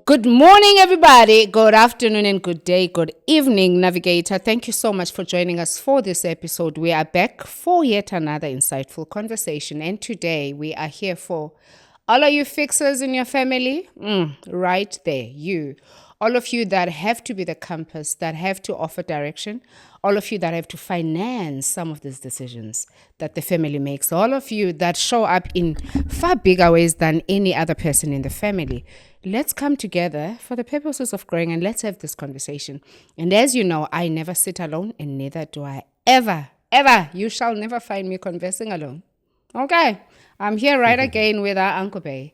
Good morning, everybody. Good afternoon and good day. Good evening, Navigator. Thank you so much for joining us for this episode. We are back for yet another insightful conversation. And today we are here for all of you fixers in your family. Right there, you. All of you that have to be the compass, that have to offer direction. All of you that have to finance some of these decisions that the family makes. All of you that show up in far bigger ways than any other person in the family. Let's come together for the purposes of growing and let's have this conversation. And as you know, I never sit alone and neither do I ever. You shall never find me conversing alone. Okay, I'm here right again with our Uncle Bay.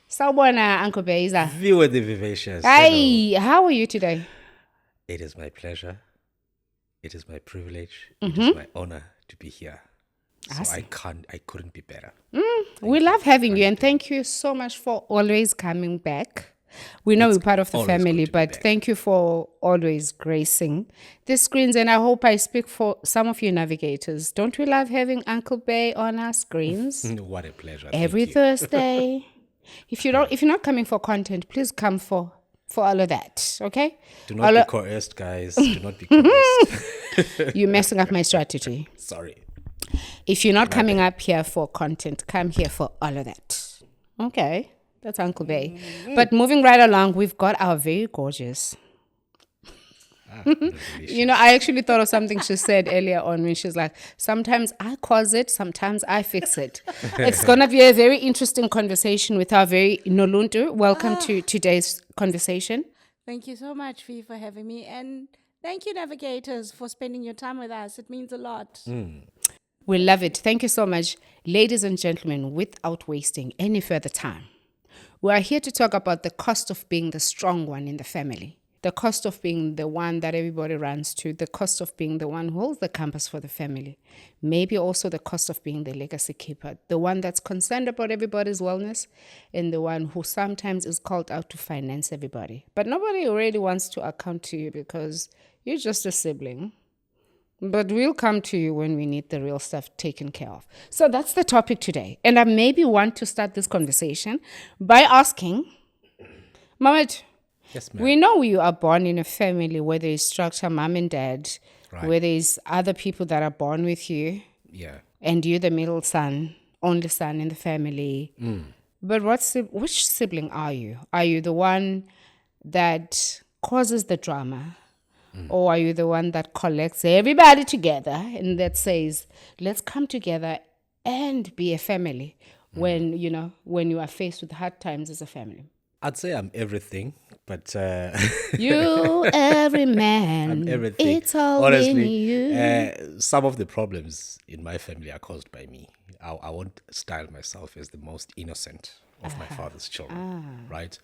Sawubona, Uncle Bay. Viewer the vivacious. Hi, how are you today? It is my pleasure. It is my privilege. It is my honor to be here. So I couldn't be better. We love having you and thank you so much for always coming back. We know we're part of the family, but thank you for always gracing the screens. And I hope I speak for some of you navigators. Don't we love having Uncle Bay on our screens? What a pleasure. Every Thursday. If you're not coming for content, please come for all of that, okay? Do not be coerced, guys. Do not be coerced. You're messing up my strategy. Sorry. If you're not coming up here for content, come here for all of that. Okay, that's Uncle Bay. But moving right along, we've got our very gorgeous. I actually thought of something she said earlier on when she's like, sometimes I cause it, sometimes I fix it. It's going to be a very interesting conversation with our very Noluntu. Welcome to today's conversation. Thank you so much, Fee, for having me. And thank you, navigators, for spending your time with us. It means a lot. We love it. Thank you so much. Ladies and gentlemen, without wasting any further time, we are here to talk about the cost of being the strong one in the family. The cost of being the one that everybody runs to, the cost of being the one who holds the compass for the family, maybe also the cost of being the legacy keeper, the one that's concerned about everybody's wellness, and the one who sometimes is called out to finance everybody. But nobody really wants to account to you because you're just a sibling. But we'll come to you when we need the real stuff taken care of. So that's the topic today. And I maybe want to start this conversation by asking, Mohammed, Yes, ma'am. we know you are born in a family where there is structure, mom and dad, Right. where there is other people that are born with you, Yeah. and you're the middle son, only son in the family. But which sibling are you? Are you the one that causes the drama? Or are you the one that collects everybody together and that says, let's come together and be a family when you are faced with hard times as a family? I'd say I'm everything, but You, every man, I'm everything. it's all Honestly, in you. some of the problems in my family are caused by me. I won't style myself as the most innocent of my father's children, right?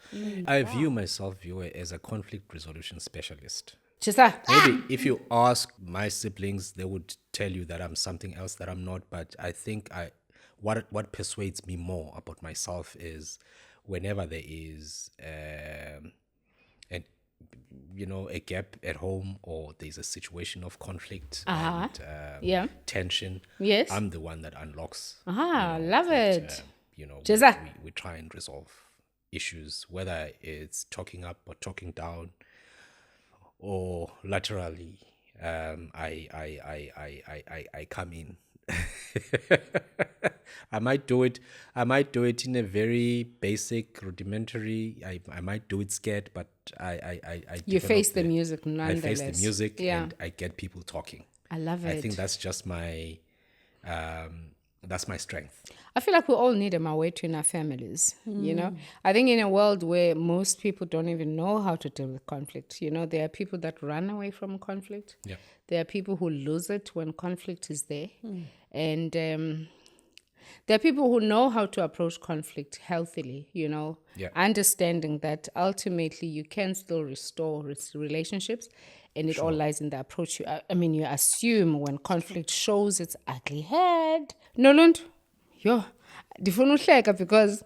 I view myself, viewer, as a conflict resolution specialist. Chisa. Maybe if you ask my siblings, they would tell you that I'm something else that I'm not. But I think what persuades me more about myself is whenever there is a gap at home or there's a situation of conflict and Yeah. tension. Yes. I'm the one that unlocks. Love it. We, we try and resolve issues, whether it's talking up or talking down. Or laterally, I come in. I might do it in a very basic, rudimentary. I might do it scared, but I You face the music I nonetheless. face the music Yeah. and I get people talking. I love it. I think that's just my strength. I feel like we all need a Mawetu in our families, I think in a world where most people don't even know how to deal with conflict, there are people that run away from conflict. Yeah. There are people who lose it when conflict is there. And there are people who know how to approach conflict healthily, Yeah. understanding that ultimately you can still restore relationships. And it all lies in the approach. You assume when conflict shows its ugly head. Nolund, ndifuna uhleka because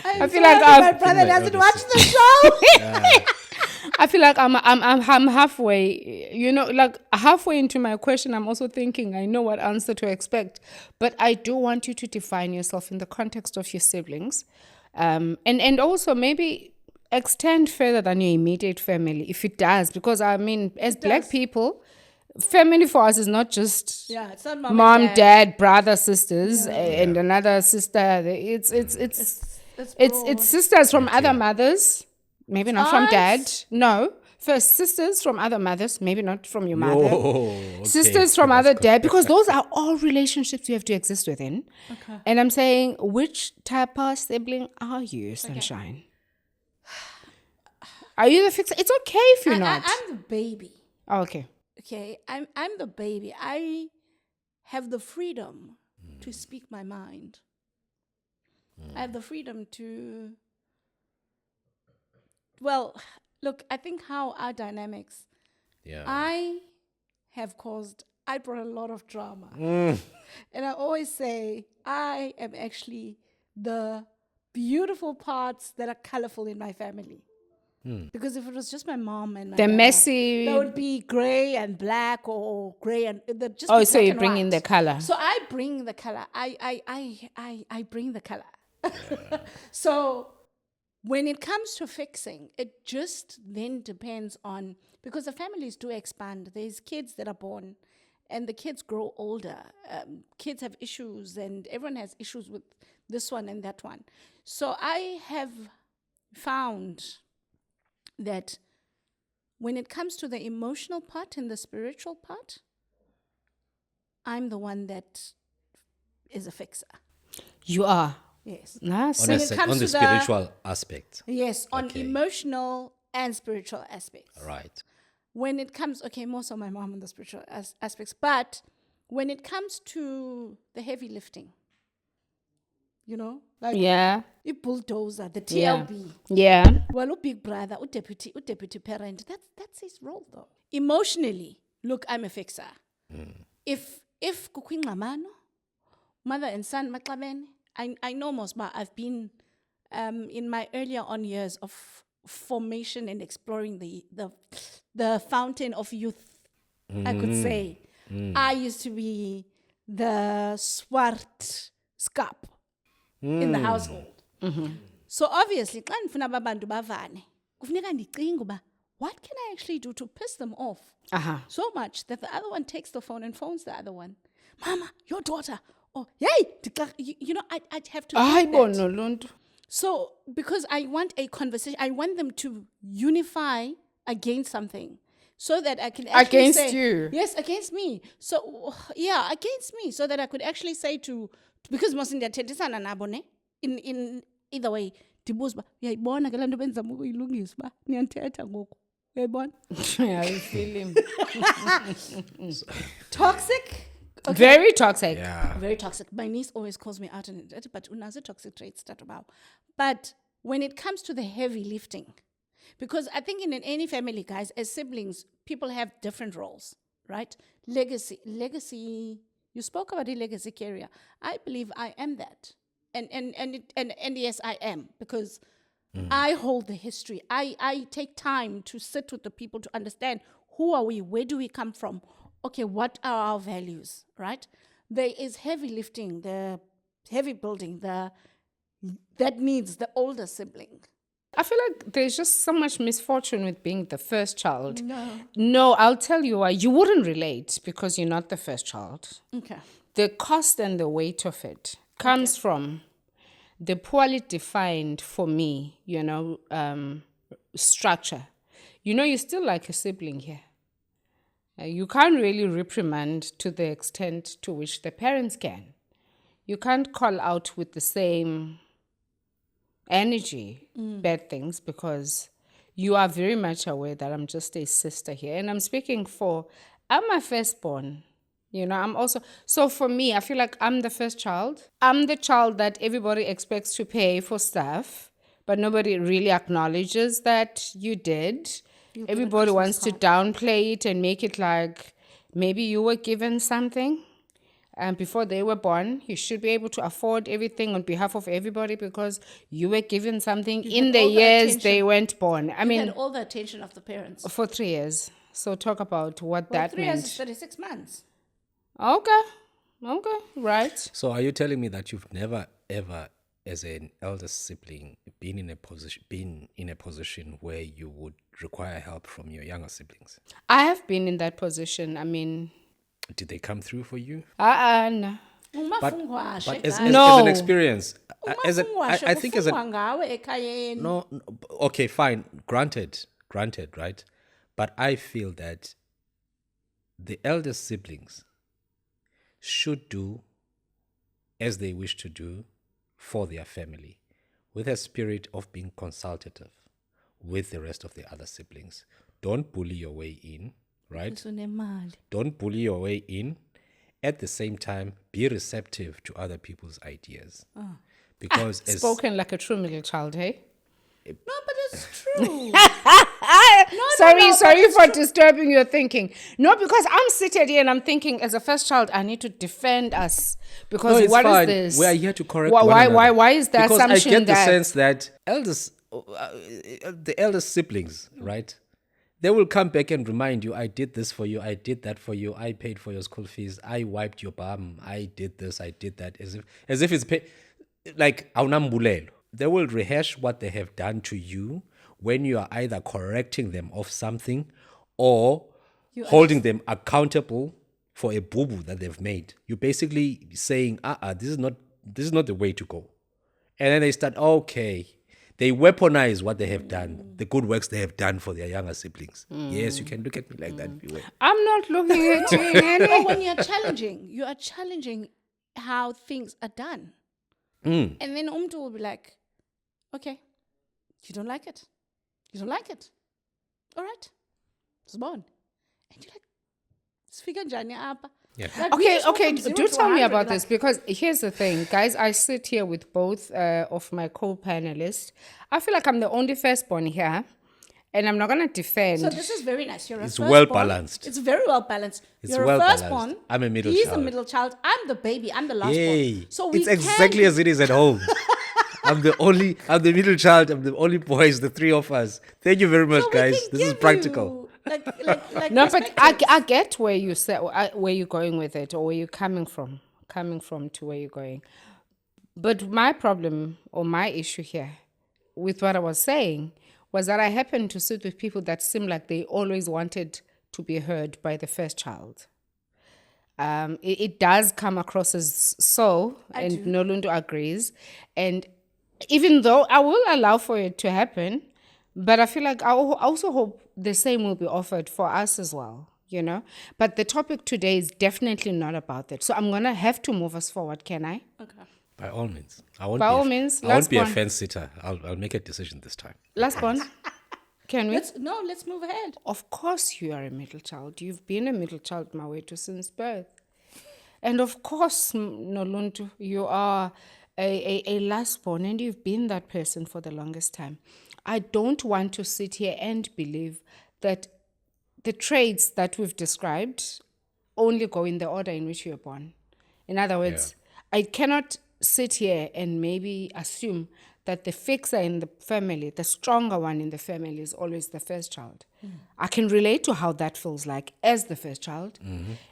I feel like my brother doesn't watch the show. I feel like I'm halfway, like halfway into my question. I'm also thinking I know what answer to expect, but I do want you to define yourself in the context of your siblings. And also maybe extend further than your immediate family if it does, because I mean, as Black people, family for us is not just it's not mom, and dad, brother, sisters, and another sister. It's sisters from other mothers, maybe not from dad. No, first sisters from other mothers, maybe not from your mother. Okay. Sisters from other dad, because those are all relationships you have to exist within. Okay. And I'm saying, which type of sibling are you, Sunshine? Are you the fixer? It's okay if you're not. I'm the baby. Oh, okay. Okay, I'm the baby. I have the freedom to speak my mind. I have the freedom to. Well, look, I think how our dynamics. Yeah. I brought a lot of drama. And I always say, I am actually the beautiful parts that are colorful in my family. Because if it was just my mom and my dad, messy. that would be gray and black or gray and just. Oh, be so black you and bring white. in the color. So I bring the color. I bring the color. So when it comes to fixing, it just then depends on, because the families do expand. There's kids that are born and the kids grow older. Kids have issues and everyone has issues with this one and that one. So I have found that when it comes to the emotional part and the spiritual part, I'm the one that is a fixer. You are. Yes. Nice. On the spiritual aspect. Yes, on Okay. emotional and spiritual aspects. Right. When it comes, more so my mom on the spiritual aspects, but when it comes to the heavy lifting, like Yeah. a bulldozer, the TLB. Yeah. Well, big brother, deputy parent, that's his role though. Emotionally, look, I'm a fixer. If kukwingxabano, mother and son maxabene, I know most, but I've been in my earlier on years of formation and exploring the fountain of youth, I could say. I used to be the swart scap in the household. So obviously, xa ndifuna abantu bavane, kufuneka ndicinge uba, what can I actually do to piss them off so much that the other one takes the phone and phones the other one? Mama, your daughter. Oh, yay! I'd have to Ay, have bono that. luntu. So, because I want a conversation, I want them to unify against something so that I can actually Against say, you? Yes, against me. So, yeah, against me. So that I could actually say because most in ndiyathethisana nabo ne, in either way, ndibuza uba, uyayibona ke le nto benzama ukuyilungisa uba niyanthetha ngoku. Uyayibona? I feel him. Toxic? Okay. Very toxic. Yeah. Very toxic. My niece always calls me out on it, but unazo toxic traits that about. But when it comes to the heavy lifting, because I think in any family, guys, as siblings, people have different roles, right? Legacy. You spoke about the legacy carrier. I believe I am that, and yes, I am, because I hold the history. I take time to sit with the people to understand who are we, where do we come from. Okay, what are our values, right? There is heavy lifting, the heavy building, that needs the older sibling. I feel like there's just so much misfortune with being the first child. No, I'll tell you why. You wouldn't relate because you're not the first child. Okay. The cost and the weight of it comes from the poorly defined, for me, structure. You're still like a sibling here. You can't really reprimand to the extent to which the parents can. You can't call out with the same energy bad things, because you are very much aware that I'm just a sister here. And I'm speaking I'm a firstborn. I'm also, so for me, I feel like I'm the first child. I'm the child that everybody expects to pay for stuff, but nobody really acknowledges that you did. Everybody wants to downplay it and make it like maybe you were given something before they were born. You should be able to afford everything on behalf of everybody because you were given something in the years they weren't born. I mean, had all the attention of the parents. For 3 years. So talk about what that 3 years meant. is 36 months. Okay, right. So are you telling me that you've never, ever as an elder sibling, been in a position where you would require help from your younger siblings? I have been in that position. I mean, Did they come through for you? no. Umafungwashe, As No. an experience, I think as kufungwa an ngawe ekhayeni. no, okay, fine, granted, right? But I feel that the elder siblings should do as they wish to do for their family, with a spirit of being consultative with the rest of the other siblings. Don't bully your way in, right? Usunemali. Don't bully your way in. At the same time, be receptive to other people's ideas. Because as Spoken like a true middle child, hey? No, but it's true. Sorry for disturbing your thinking. No, because I'm sitting here and I'm thinking, as a first child, I need to defend us. Because no, it's what is fine. this? We are here to correct Why- one why- another. why is the because assumption I get that- the sense that the eldest siblings, right? They will come back and remind you, I did this for you, I did that for you, I paid for your school fees, I wiped your bum, I did this, I did that, as if it's like awunambulelo. They will rehash what they have done to you when you are either correcting them of something or holding them accountable for a boo-boo that they've made. You're basically saying, this is not the way to go. And then they start, okay. They weaponize what they have done, the good works they have done for their younger siblings. Yes, you can look at me like that if you will. I'm not looking at you in any But when you are challenging how things are done. And then Umtu will be like, okay, you don't like it. You don't like it. All right. It's born. And you're like, sifika njani apa? Yeah. Like, we just went Okay. from 0 Do to tell me 100, about like, this, because here's the thing, guys. I sit here with both of my co-panelists. I feel like I'm the only firstborn here, and I'm not gonna defend. So this is very nice. You're a It's firstborn. well balanced. It's very well balanced. It's You're well a firstborn. balanced. I'm a middle He's child. a middle child. I'm the baby. I'm the last Yay. born. So we it's exactly as it is at home. I'm the middle child. I'm the only boys, the three of us. Thank you very much, So we guys. can This is give practical. you, like No, but I perspectives. get where you say where you're going with it, or where you're coming from to where you're going. But my problem or my issue here with what I was saying was that I happened to sit with people that seem like they always wanted to be heard by the first child. It does come across as so, and Nolundu agrees. And even though I will allow for it to happen, but I feel like I also hope the same will be offered for us as well, you know? But the topic today is definitely not about that. So I'm going to have to move us forward, can I? Okay. By all means. I won't By be all a, means, I won't last be a one. fence sitter. I'll make a decision this time. Last one. Can we? Let's move ahead. Of course you are a middle child. You've been a middle child, Mawetu, since birth. And of course, Noluntu, you are a last born, and you've been that person for the longest time. I don't want to sit here and believe that the traits that we've described only go in the order in which you were born. In other words, I cannot sit here and maybe assume that the fixer in the family, the stronger one in the family, is always the first child. I can relate to how that feels like as the first child,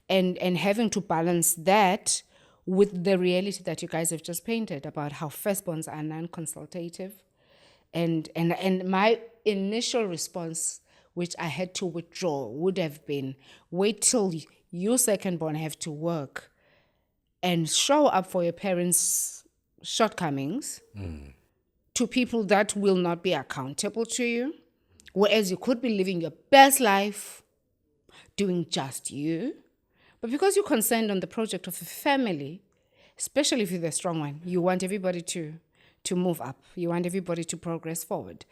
and having to balance that with the reality that you guys have just painted about how firstborns are non-consultative. And my initial response, which I had to withdraw, would have been, wait till you secondborn have to work and show up for your parents' shortcomings to people that will not be accountable to you, whereas you could be living your best life, doing just you. But because you're concerned on the project of a family, especially if you're the strong one, you want everybody to move up. You want everybody to progress forward.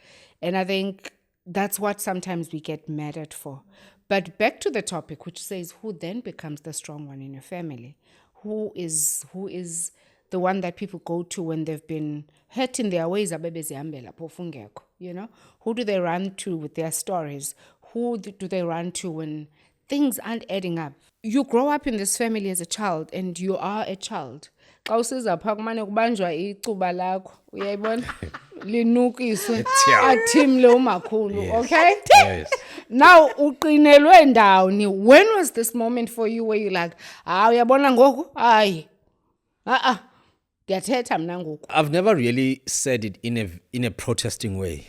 And I think that's what sometimes we get mad at for. But back to the topic, which says who then becomes the strong one in your family? Who is the one that people go to when they've been hurt in their ways? You know, who do they run to with their stories? Who do they run to when things aren't adding up? You grow up in this family as a child, and you are a child. Xa usiza phaa kumane kubanjwa icuba lakho, uyayibona? Linukiswe, athimle umakhulu, okay? Yes. Now, uqinelwe ndawoni. When was this moment for you where you're like, uyabona ngoku? Hayi. Ngiyathetha mna ngoku. I've never really said it in a protesting way.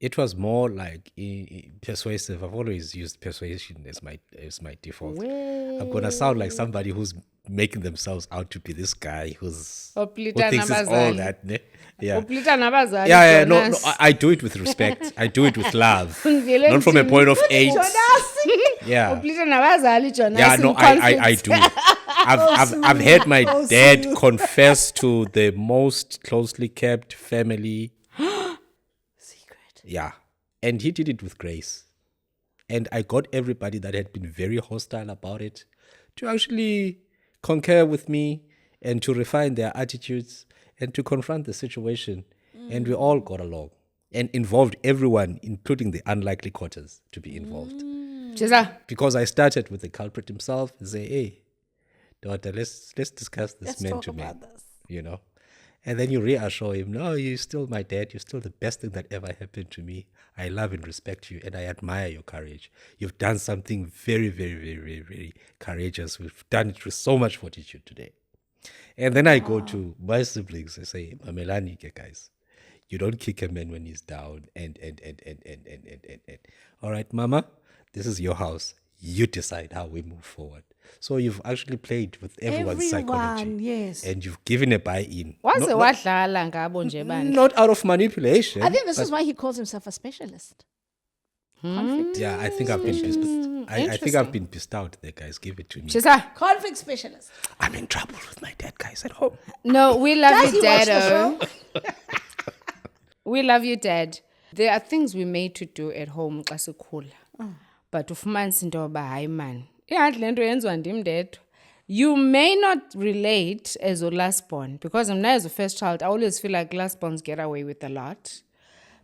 It was more like persuasive. I've always used persuasion as my default. I'm gonna sound like somebody who's making themselves out to be this guy who Oplita thinks it's all nabazali. that. Ne? Yeah. Uplita nabazali, Yeah, no, Jonas. I do it with respect. I do it with love, Ngivele not from a ngithini? point of hate. Yeah, Uplita nabazali, Jonas. yeah, in no, I conflict. do. I've had my dad confess to the most closely kept family. Secret. Yeah, and he did it with grace, and I got everybody that had been very hostile about it to actually concur with me and to refine their attitudes and to confront the situation, and we all got along and involved everyone, including the unlikely quarters, to be involved. Jeza, Because I started with the culprit himself and say, "Hey, daughter, let's discuss this Let's man talk to man," about this. you know. And then you reassure him, "No, you're still my dad. You're still the best thing that ever happened to me. I love and respect you, and I admire your courage. You've done something very, very, very, very, very courageous. We've done it with so much fortitude today." And then I go to my siblings. I say, "Mamelani, ke guys, you don't kick a man when he's down. And. All right, Mama, this is your house. You decide how we move forward." So you've actually played with everyone's psychology. Everyone, yes. And you've given a buy-in. waze Not- wadlala ngabo nje bandla. not out of manipulation. I think this is why he calls himself a specialist. Conflict. Yeah, I think I've been pissed. I think I've been pissed out there, guys. Give it to me. Jeza, Conflict specialist. I'm in trouble with my dad, guys, at home. no, we love Does you, he watch the Dad. show? We love you, Dad. There are things we made to do at home xa sikhula. But ufumanisa into yoba hayi man. Ingathi le nto yenziwa ndim ndedwa. You may not relate as a last born because I'm as a first child. I always feel like last borns get away with a lot.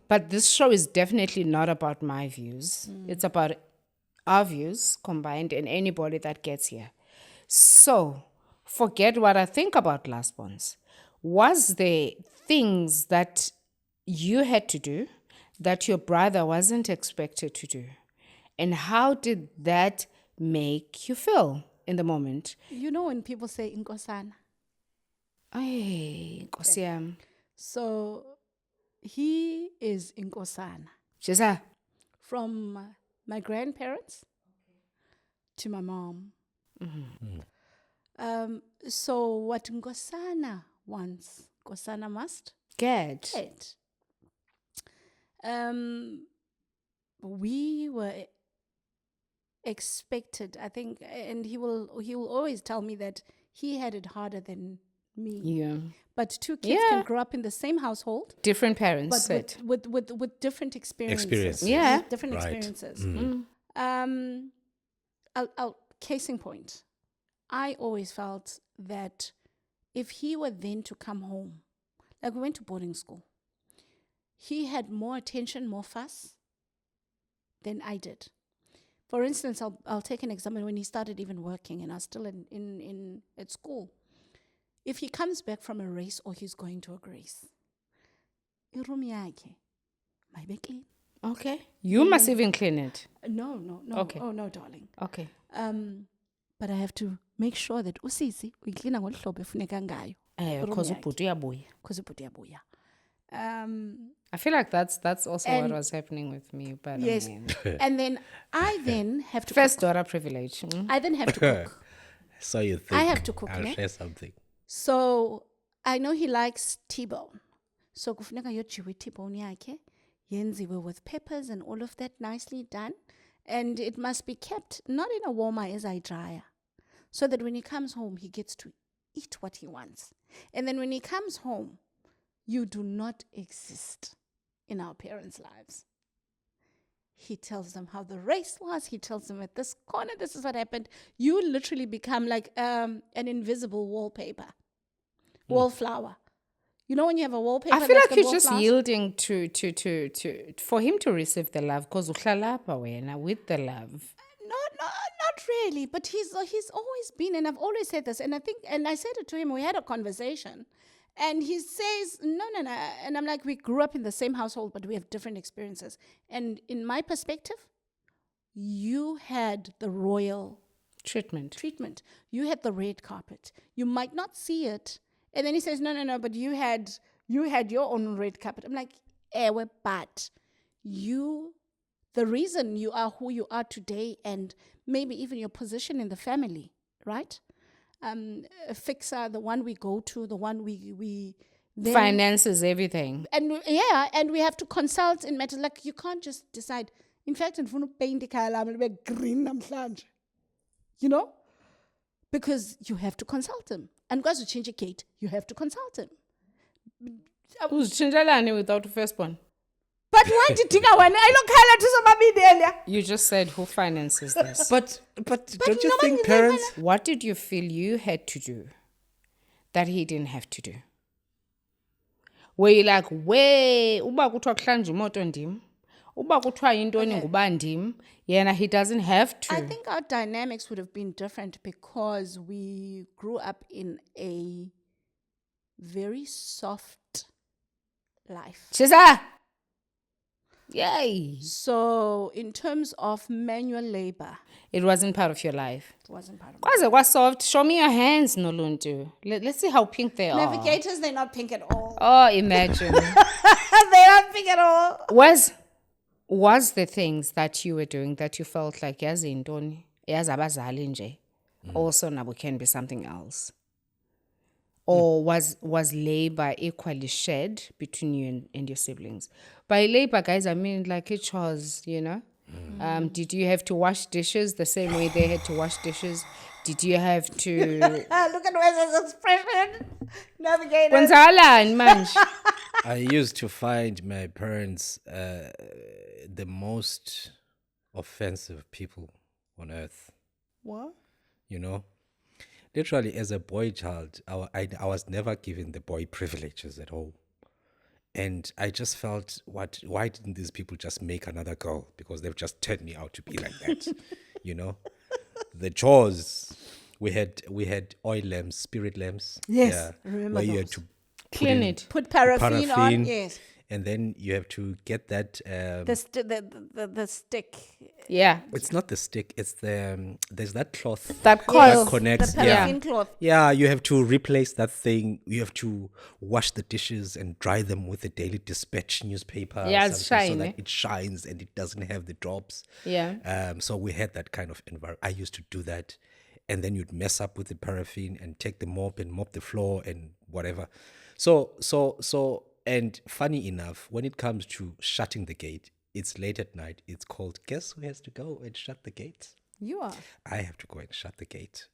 But this show is definitely not about my views. It's about our views combined and anybody that gets here. So, forget what I think about last borns. Was there things that you had to do that your brother wasn't expected to do? And how did that make you feel in the moment? You know when people say inkosana? Ay, Nkosi yami. So he is inkosana. Jeza, From my grandparents to my mom. So what Nkosana wants, Nkosana must get. get. We were expected, I think, and he will always tell me that he had it harder than me. Yeah. But two kids Yeah. can grow up in the same household, Different parents but said. with different experiences. Experiences. Yeah. With different Right. experiences. Case in point, I always felt that if he were then to come home, like we went to boarding school, he had more attention, more fuss than I did. For instance, I'll take an example when he started even working and I was still in at school. If he comes back from a race or he's going to a grace, iroom yakhe mayibe clean. Okay. You must even clean it. No. Okay. Oh no, darling. Okay. But I have to make sure that usisi uyiklina ngolu hlobo efuneka ngayo. Because ubhuti uyabuya. Because ubhuti uyabuya. I feel like that's also what And- was happening with me. But Yes. And then I then have to First cook. daughter privilege. I then have to cook. So you think I have to cook, I'll ne? share something. So I know he likes T-bone. So kufuneka yojiwe T-bone yakhe, yenziwe with peppers and all of that nicely done. And it must be kept not in a warmer as I dryer. So that when he comes home, he gets to eat what he wants. And then when he comes home, you do not exist in our parents' lives. He tells them how the race was. He tells them at this corner, this is what happened. You literally become like an invisible wallpaper, wallflower. You know when you have a wallpaper. I feel that's like got you're just wallflowers? yielding to for him to receive the love because uklalapa wena with the love. No, not really. But he's always been, and I've always said this, and I said it to him. We had a conversation, and he says, no, and I'm like, we grew up in the same household, but we have different experiences. And in my perspective, you had the royal Treatment. treatment. You had the red carpet. You might not see it And then he says, no, but you had your own red carpet. I'm like, ewe, but the reason you are who you are today, and maybe even your position in the family, right? A fixer, the one we go to, the one we then, Finances, everything. and we have to consult in matters like you can't just decide. In fact, ngifuna ukupaint ikhaya lami libe green namhlanje. You know? Because you have to consult him. And because you change a gate, you have to consult him. Uzitshintshelani without the firstborn? But why did you go? You just said who finances this. But don't you think parents... What did you feel you had to do that he didn't have to do? Were you like, uba kuthiwa kuhlanje imoto ndim, uba kuthiwa yintoni nguba ndim, yena he doesn't have to. I think our dynamics would have been different because we grew up in a very soft life. Chisa! Yay! So in terms of manual labor, It wasn't part of your life. it wasn't part of Kwaze kwasoft, show me your hands, Noluntu. Let's see how pink they are. Navigators, they're not pink at all. Oh, imagine. They're not pink at all. Was the things that you were doing that you felt like yazi intoni, yazi abazali nje, also nabo can be something else? Or was labor equally shared between you and your siblings? By labor, guys, I mean like it was, you know? Did you have to wash dishes the same way they had to wash dishes? Did you have to... Look at Wes's expression. Navigators. Kwenzakalani manje? I used to find my parents the most offensive people on earth. What? You know? Literally, as a boy child, I was never given the boy privileges at all. And I just felt, why didn't these people just make another girl? Because they've just turned me out to be like that, you know? The chores, we had oil lamps, spirit lamps. Yes, I remember where you those. had to Clean it. Put paraffin on, yes. And then you have to get that. The stick. Yeah. It's not the stick. It's the there's that cloth That coil. that connects. The paraffin cloth. Yeah, you have to replace that thing. You have to wash the dishes and dry them with the Daily Dispatch newspaper. Yeah, it's something, so shiny. that it shines and it doesn't have the drops. Yeah. So we had that kind of environment. I used to do that, and then you'd mess up with the paraffin and take the mop and mop the floor and whatever. So, and funny enough, when it comes to shutting the gate, it's late at night. It's called, guess who has to go and shut the gate? You are. I have to go and shut the gate.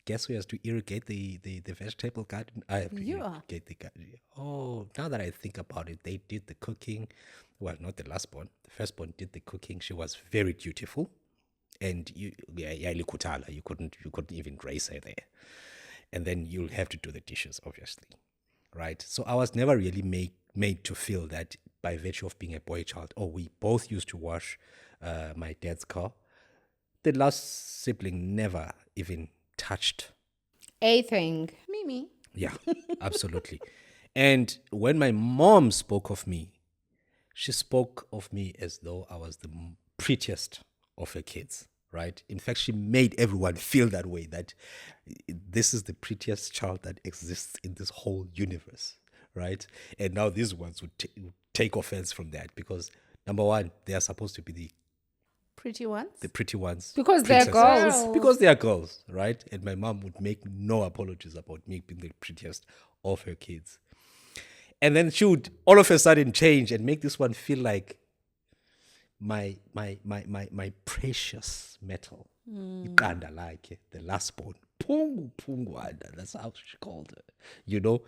Guess who has to irrigate the vegetable garden? I have to irrigate the garden. Oh, now that I think about it, they did the cooking. Well, not the last born. The firstborn did the cooking. She was very dutiful. And you couldn't even grace her there. And then you'll have to do the dishes, obviously. Right? So I was never really made to feel that by virtue of being a boy child. Oh, we both used to wash my dad's car. The last sibling never even touched. A thing. Mimi. Yeah, absolutely. And when my mom spoke of me, she spoke of me as though I was the prettiest of her kids, right? In fact, she made everyone feel that way, that this is the prettiest child that exists in this whole universe, right? And now these ones would take offense from that because, number one, they are supposed to be the Pretty ones. pretty ones. Because they're princesses. girls. Because they are girls, right? And my mom would make no apologies about me being the prettiest of her kids. And then she would all of a sudden change and make this one feel like my precious metal. Iqanda like the last born. Pungwanda, that's how she called her, you know.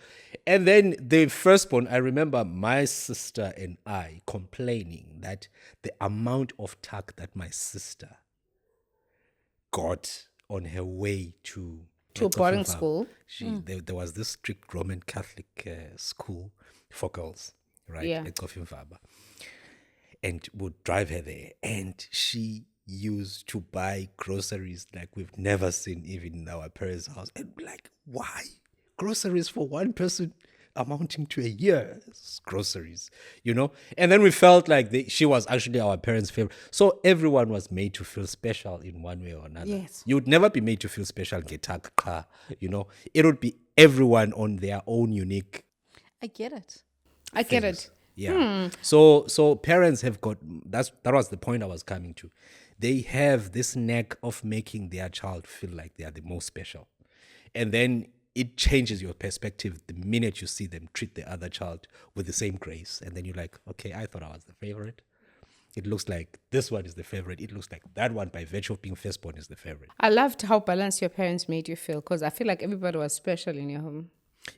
And then the firstborn, I remember my sister and I complaining that the amount of tuck that my sister got on her way to boarding school. There was this strict Roman Catholic school for girls, right? Yeah. At Koffenfarber. And would drive her there. And she used to buy groceries like we've never seen even in our parents' house. And like, why? Groceries for one person? amounting to a year's groceries, And then we felt like she was actually our parents' favorite. So everyone was made to feel special in one way or another. Yes. You would never be made to feel special, It would be everyone on their own unique. I get it. I get it. Yeah. So parents have got that was the point I was coming to. They have this knack of making their child feel like they are the most special. And then it changes your perspective the minute you see them treat the other child with the same grace. And then you're like, okay, I thought I was the favorite. It looks like this one is the favorite. It looks like that one, by virtue of being firstborn, is the favorite. I loved how balanced your parents made you feel, because I feel like everybody was special in your home.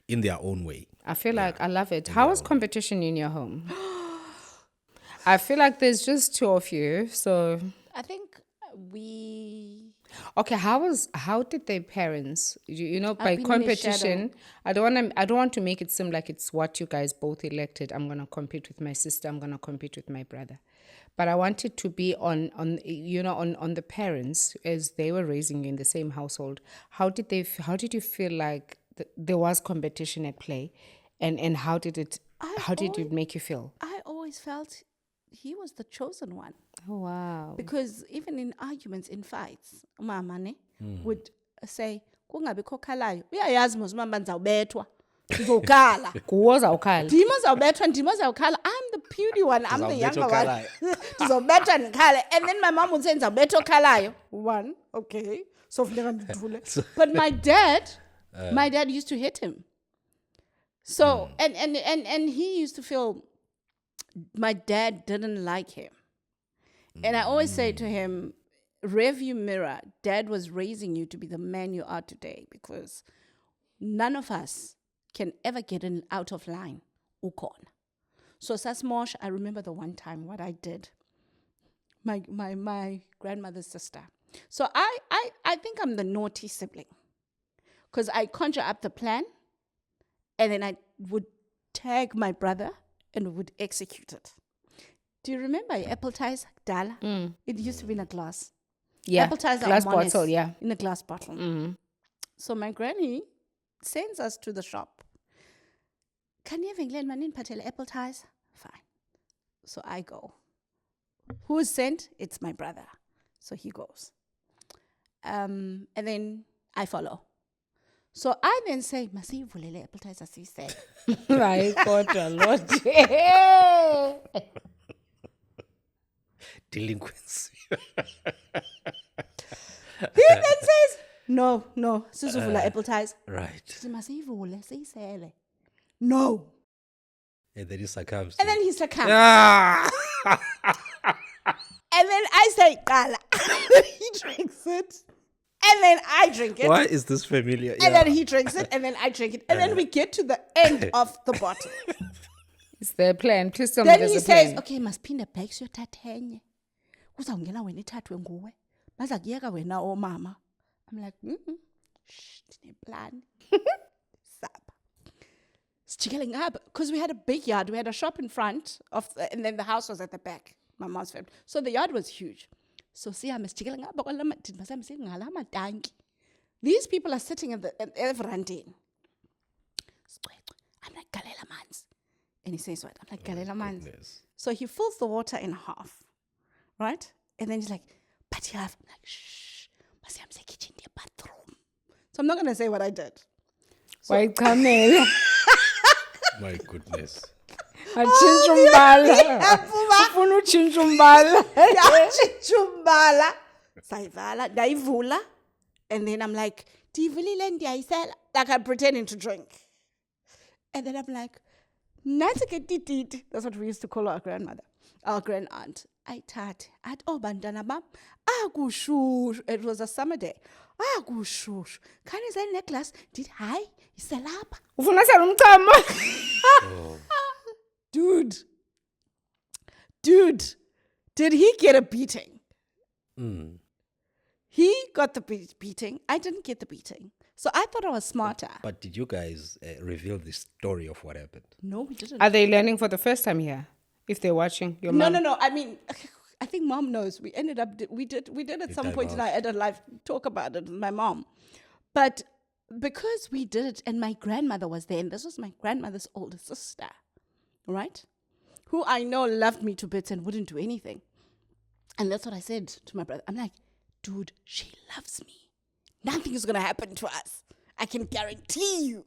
In their own way. I feel like I love it. How was competition in your home? I feel like there's just two of you, so I think we... okay. How did their parents? By been in the competition, I don't want to make it seem like it's what you guys both elected. I'm gonna compete with my sister. I'm gonna compete with my brother, but I want it to be on the parents as they were raising you in the same household. How did you feel like there was competition at play, and how did it make you feel? I always felt he was the chosen one. Oh, wow. Because even in arguments, in fights, umama would say, kungabikho khalayo. Uyayazi mos umama ndizawubethwa. Ndizokhala. Nguwe ozawukhala. Ndim ozawubethwa, ndim ozawukhala. I'm the puny one. I'm the younger one. Ndizobethwa ndikhale. And then my mom would say, ndizawubethwa okhalayo. One, okay. So funeka ndidule. But my dad used to hit him. So, and he used to feel my dad didn't like him. And I always say to him, rearview mirror, dad was raising you to be the man you are today, because none of us can ever get out of line. Ukona. So Sasmosh, I remember the one time what I did. My grandmother's sister. So I think I'm the naughty sibling, because I conjure up the plan and then I would tag my brother and would execute it. Do you remember apple ties, dala? It used to be in a glass. Yeah, apple ties glass are mones, bottle, yeah. in a glass bottle. Mm-hmm. So my granny sends us to the shop. Can you even lend money patella apple ties? Fine. So I go. Who's sent? It's my brother. So he goes. And then I follow. So I then say, masivulele apple ties as he said. My God, a lot. Delinquency. He then says, no, sizuvula apple ties. Right. Masivule, siyisele. No. And then he succumbs. And then he succumbs. Ah! And then I say, Kala. He drinks it. And then I drink it. Why is this familiar? And then he drinks it. And then I drink it. And then we get to the end of the bottle. Is there a plan? Please tell me Then there's he a says, plan. okay, masiphinda back siyothathenye. Kuzawungena wena ithathwe nguwe. Bazakuyeka wena omama. I'm like, shh, ndineplan. Sapa. Sijikeling up. Because we had a big yard. We had a shop in front of, and then the house was at the back. My mom's family. So the yard was huge. So these people are sitting at the verandini. I'm like, galela mans. And he says what? I'm like, galela mans. So he fills the water in half. Right? And then he's like, but you have, I'm like, shh. I'm saying kitchen the bathroom. So I'm not gonna say what I did. Why come in? My goodness. Atshintsha umbala. Ufuna utshintsha umbala. Yatshintsha umbala. Sayivala, ndayivula. And then I'm like, ndiyivulile ndiyayisela. Like I'm pretending to drink. And then I'm like, nansi ke tititi. That's what we used to call our grandmother, our grand aunt. Ayithathe. Athi, oh bantwana bam, akushushu. It was a summer day. Akushushu. Khani necklace. Did hayi, iselapha. Ufuna sala umchamo. Dude, did he get a beating? He got the beating. I didn't get the beating. So I thought I was smarter. But did you guys reveal the story of what happened? No, we didn't. Are they learning for the first time here? If they're watching your mom? No. I mean, I think mom knows. We ended up, we did at some point in our adult life talk about it with my mom. But because we did it, and my grandmother was there, and this was my grandmother's older sister, right? Who I know loved me to bits and wouldn't do anything. And that's what I said to my brother. I'm like, dude, she loves me. Nothing is going to happen to us. I can guarantee you.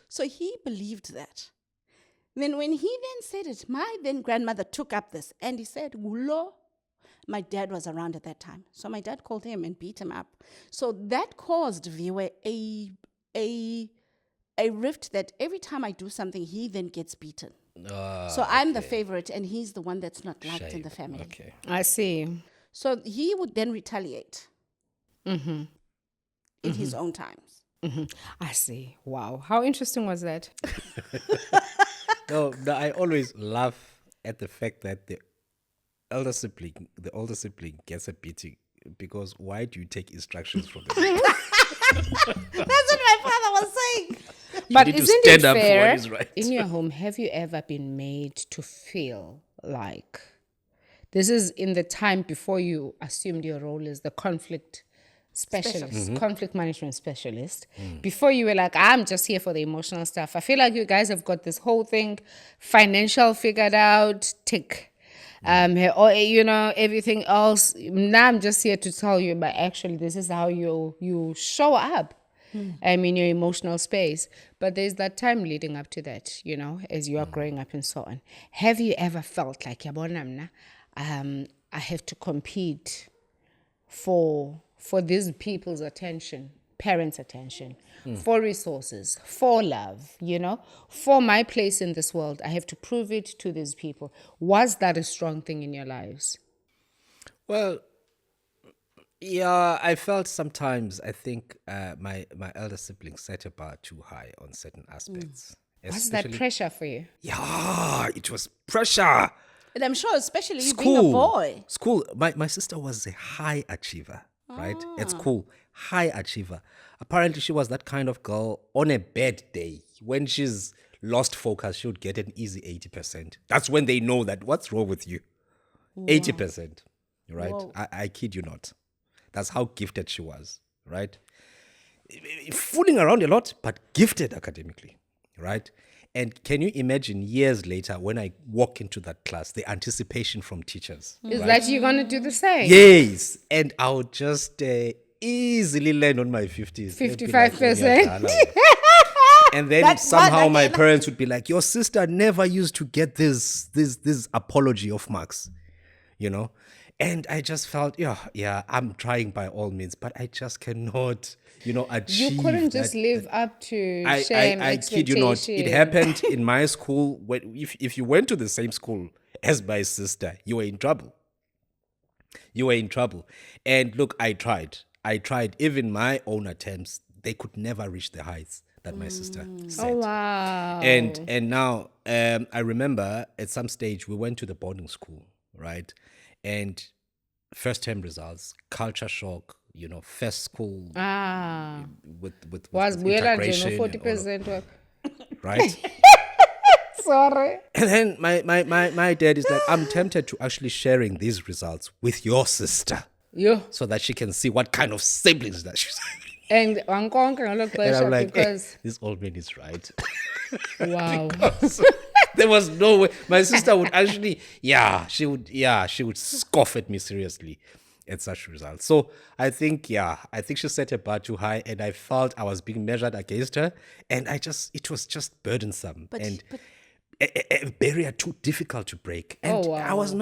So he believed that. Then when he then said it, my then grandmother took up this and he said, Gulo. My dad was around at that time. So my dad called him and beat him up. So that caused Viwe a rift that every time I do something, he then gets beaten. So I'm the favorite and he's the one that's not liked in the family. Okay. I see. So he would then retaliate in his own times. I see. Wow. How interesting was that? No, I always laugh at the fact that the older sibling gets a beating, because why do you take instructions from them? That's what my father was saying. But need to isn't stand it up for what fair? is right. In your home, have you ever been made to feel like this is in the time before you assumed your role as the conflict specialist, conflict management specialist, before you were like, I'm just here for the emotional stuff? I feel like you guys have got this whole thing, financial figured out, tick. Or everything else. Now I'm just here to tell you, but actually this is how you show up. I mean, your emotional space. But there's that time leading up to that, as you are growing up and so on. Have you ever felt like, I have to compete for these people's attention, parents' attention, for resources, for love, for my place in this world? I have to prove it to these people. Was that a strong thing in your lives? Well, yeah, I felt sometimes, I think my elder sibling set a bar too high on certain aspects. Was that pressure for you? Yeah, it was pressure. And I'm sure, especially you being a boy. School. My sister was a high achiever, right? At school, high achiever. Apparently, she was that kind of girl. On a bad day, when she's lost focus, she would get an easy 80%. That's when they know that what's wrong with you. 80%, right? I kid you not. That's how gifted she was, right? Fooling around a lot, but gifted academically, right? And can you imagine years later when I walk into that class, the anticipation from teachers? Is that you're going to do the same? Yes. And I would just easily land on my 50s. 55%. And then somehow my parents would be like, your sister never used to get this apology of marks, And I just felt, yeah, I'm trying by all means, but I just cannot, achieve. You couldn't just live up to shame, I kid you not. It happened in my school. If you went to the same school as my sister, you were in trouble. And look, I tried. Even my own attempts, they could never reach the heights that my sister set. Oh, wow. And now, I remember at some stage we went to the boarding school, right? And first term results, culture shock, first school with was integration, 40%. right? Sorry. And then my dad is like, I'm tempted to actually sharing these results with your sister, so that she can see what kind of siblings that she's having. And I'm like, because this old man is right. wow. There was no way. My sister would actually, she would scoff at me seriously at such results. So I think she set a bar too high, and I felt I was being measured against her, and it was just burdensome and a barrier too difficult to break. And I was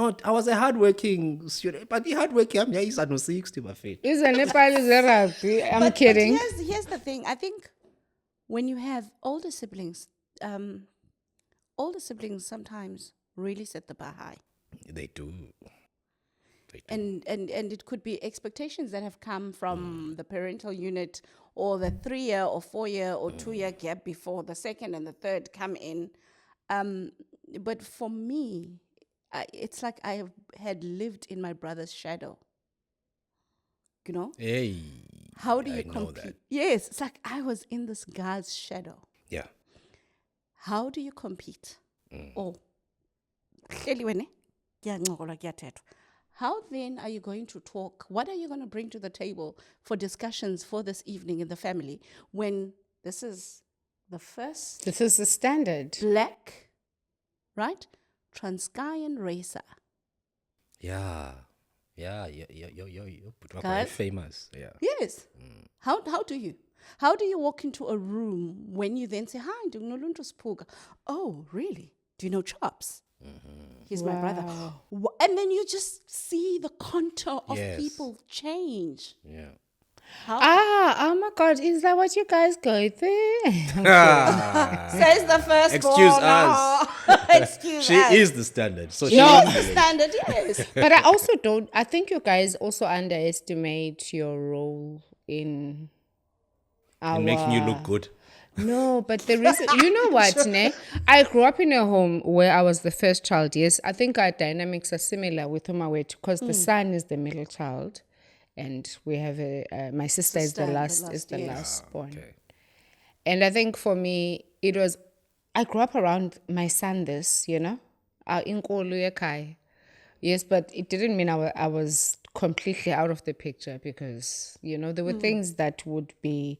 a hardworking student, but the hardworking, I'm here, no 60, my fate. I'm kidding. But here's the thing. I think when you have older siblings sometimes really set the bar high. They do. And it could be expectations that have come from the parental unit, or the 3-year or 4-year or 2-year gap before the second and the third come in. But for me, it's like I had lived in my brother's shadow. Hey. How do you know compete? that. Yes, it's like I was in this guy's shadow. Yeah. How do you compete? how then are you going to talk? What are you going to bring to the table for discussions for this evening in the family when this is the first This is the standard. black, right, Transkeian racer? Yeah. You're very Guys? famous. Yeah. Yes. How do you? How do you walk into a room when you then say, hi, ndinoluntu siphuga? Oh, really? Do you know Chops? He's my brother. And then you just see the contour of Yes. people change. Yeah. Oh my God, is that what you guys go through? Says the first Excuse us. Excuse She us. is the standard. So she No. is The the standard, yes. But I also don't, I think you guys also underestimate your role in our... in making you look good. No, but the reason, you know what, ne? I grew up in a home where I was the first child. Yes, I think our dynamics are similar with Umawet because the son is the middle child, and we have my sister is the last, yes. last born. Okay. And I think for me, it was, I grew up around my son this, you know, inkulu yekhaya. Yes, but it didn't mean I was completely out of the picture because, you know, there were things that would be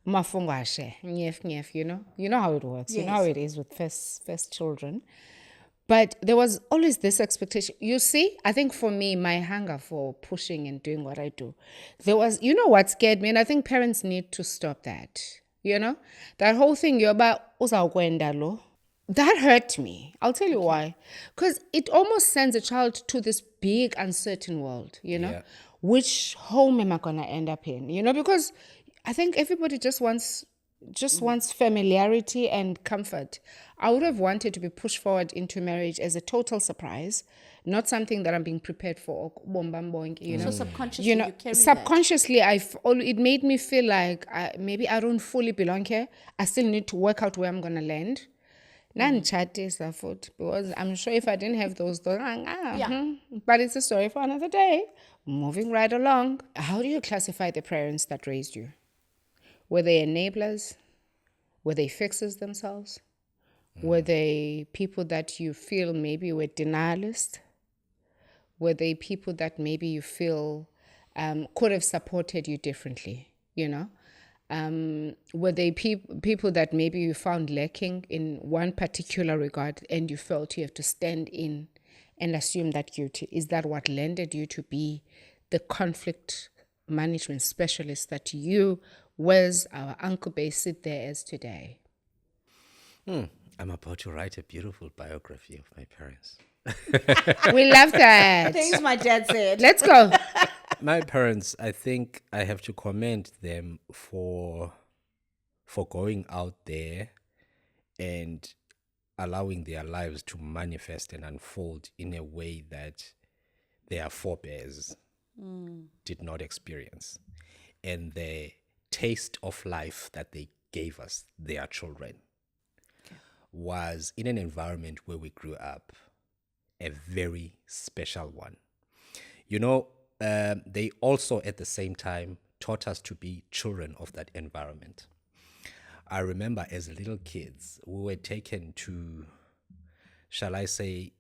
mafungwashe, nyef, you know. You know how it works. You know how Yes. it is with first children. But there was always this expectation. You see, I think for me, my hunger for pushing and doing what I do, there was, you know what scared me? And I think parents need to stop that. You know? That whole thing, you're about, "Uzakwenda lo." That hurt me. I'll tell you why. Because it almost sends a child to this big, uncertain world, you know? Yeah. Which home am I going to end up in? You know, because I think everybody just wants familiarity and comfort. I would have wanted to be pushed forward into marriage as a total surprise, not something that I'm being prepared for. You know, So subconsciously you know, you carry subconsciously, it made me feel like maybe I don't fully belong here. I still need to work out where I'm gonna land. Nandichatisa futhi, because I'm sure if I didn't have those thoughts, but it's a story for another day. Moving right along. How do you classify the parents that raised you? Were they enablers? Were they fixers themselves? Were they people that you feel maybe were denialists? Were they people that maybe you feel could have supported you differently, you know? Were they people that maybe you found lacking in one particular regard and you felt you have to stand in and assume that duty? Is that what landed you to be the conflict management specialist that you, was our Uncle Bay, sit there as today? I'm about to write a beautiful biography of my parents. We love that. Things my dad said. Let's go. My parents, I think I have to commend them for going out there and allowing their lives to manifest and unfold in a way that their forebears did not experience. And the taste of life that they gave us, their children, was in an environment where we grew up, a very special one. You know, they also at the same time taught us to be children of that environment. I remember as little kids, we were taken to, shall I say,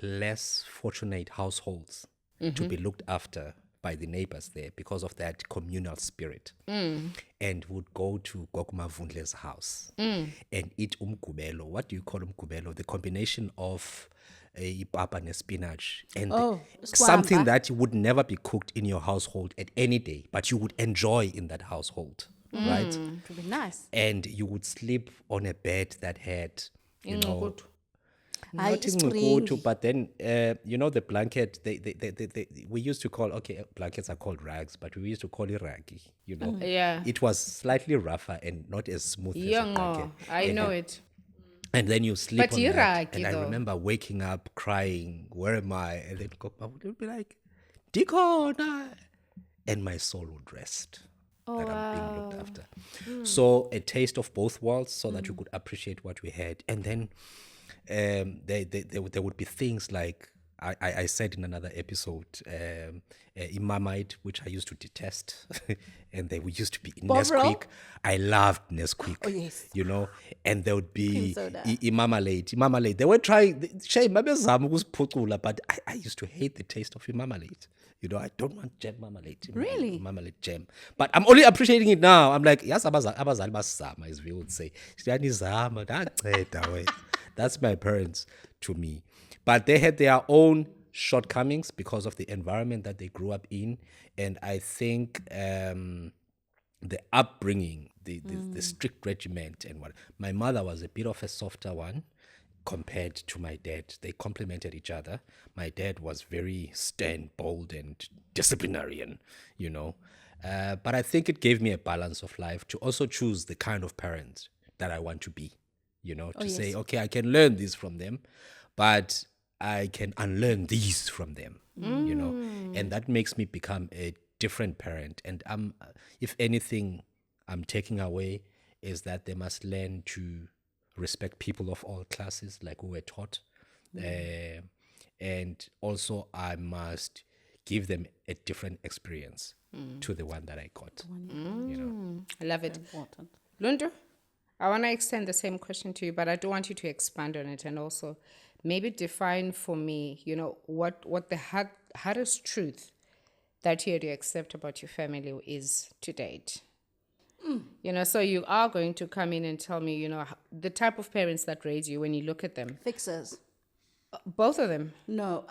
less fortunate households to be looked after by the neighbors there because of that communal spirit. And would go to Gokuma Vundle's house and eat umgubelo. What do you call umgubelo? The combination of a papa and spinach and something that would never be cooked in your household at any day, but you would enjoy in that household, right? It would be nice. And you would sleep on a bed that had, you know, Aye, not spring. ingutu, but then you know the blanket. We used to call blankets are called rags, but we used to call it raggy. You know, Yeah. it was slightly rougher and not as smooth as a blanket. I know it. And then you sleep But on you're that. raggy, And I though. remember waking up crying, "Where am I?" And then Kokma would be like, "Dikona," and my soul would rest. That I'm being looked after. So a taste of both worlds, so that you could appreciate what we had, and then there would be things like I said in another episode, Imamite, which I used to detest, and they used to be in Bovril? Nesquik. I loved Nesquik. Oh, yes. You know, and there would be soda. Imamalate. They were trying, shame, but I used to hate the taste of Imamalate. You know, I don't want jam marmalade. Really? Marmalade jam. But I'm only appreciating it now. I'm like, yes, abazali basizama, as we would say. Siyanizama, ndanceda wena. That's my parents to me. But they had their own shortcomings because of the environment that they grew up in. And I think the upbringing, the strict regiment and what. My mother was a bit of a softer one compared to my dad. They complemented each other. My dad was very stern, bold, and disciplinarian, you know. But I think it gave me a balance of life to also choose the kind of parent that I want to be, you know, to say, okay, I can learn this from them, but I can unlearn these from them, you know. And that makes me become a different parent. And if anything, I'm taking away is that they must learn to respect people of all classes, like we were taught. And also, I must give them a different experience to the one that I got. You know, I love it. Important. Lundu, I want to extend the same question to you, but I do want you to expand on it and also maybe define for me, you know, what the hardest truth that you had to accept about your family is to date. You know, so you are going to come in and tell me, you know, the type of parents that raise you when you look at them. Fixers. Both of them. No,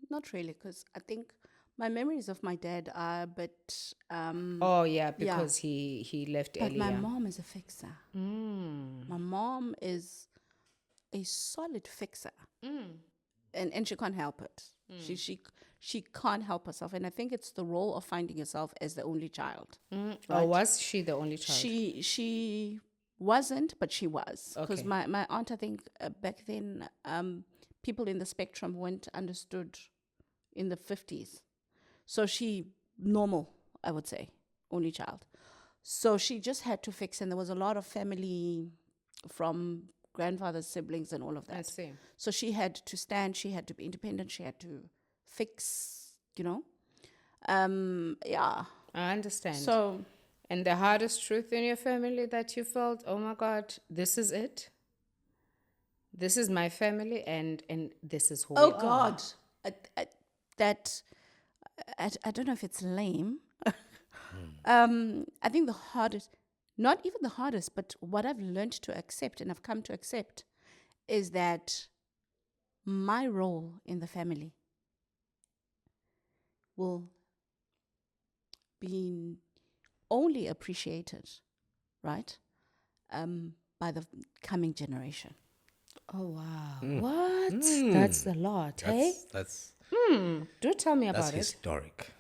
not really, because I think my memories of my dad are a bit. Oh, yeah, because he left But earlier. my mom is a fixer. My mom is a solid fixer, and she can't help it. She can't help herself, and I think it's the role of finding yourself as the only child. Or was she the only child? She wasn't, but she was, because Okay. my aunt, I think back then, people in the spectrum weren't understood in the 50s, so she normal, I would say, only child. So she just had to fix, and there was a lot of family from grandfather's siblings and all of that. I see. So she had to stand, she had to be independent, she had to fix, you know. Yeah. I understand. So And the hardest truth in your family that you felt, oh my God, this is it? This is my family and this is who we oh are. God, I don't know if it's lame. I think the hardest, not even the hardest, but what I've learned to accept and I've come to accept is that my role in the family will be only appreciated, right, by the coming generation. Oh, wow. What? That's a lot, hey? That's Do tell me that's about it. historic.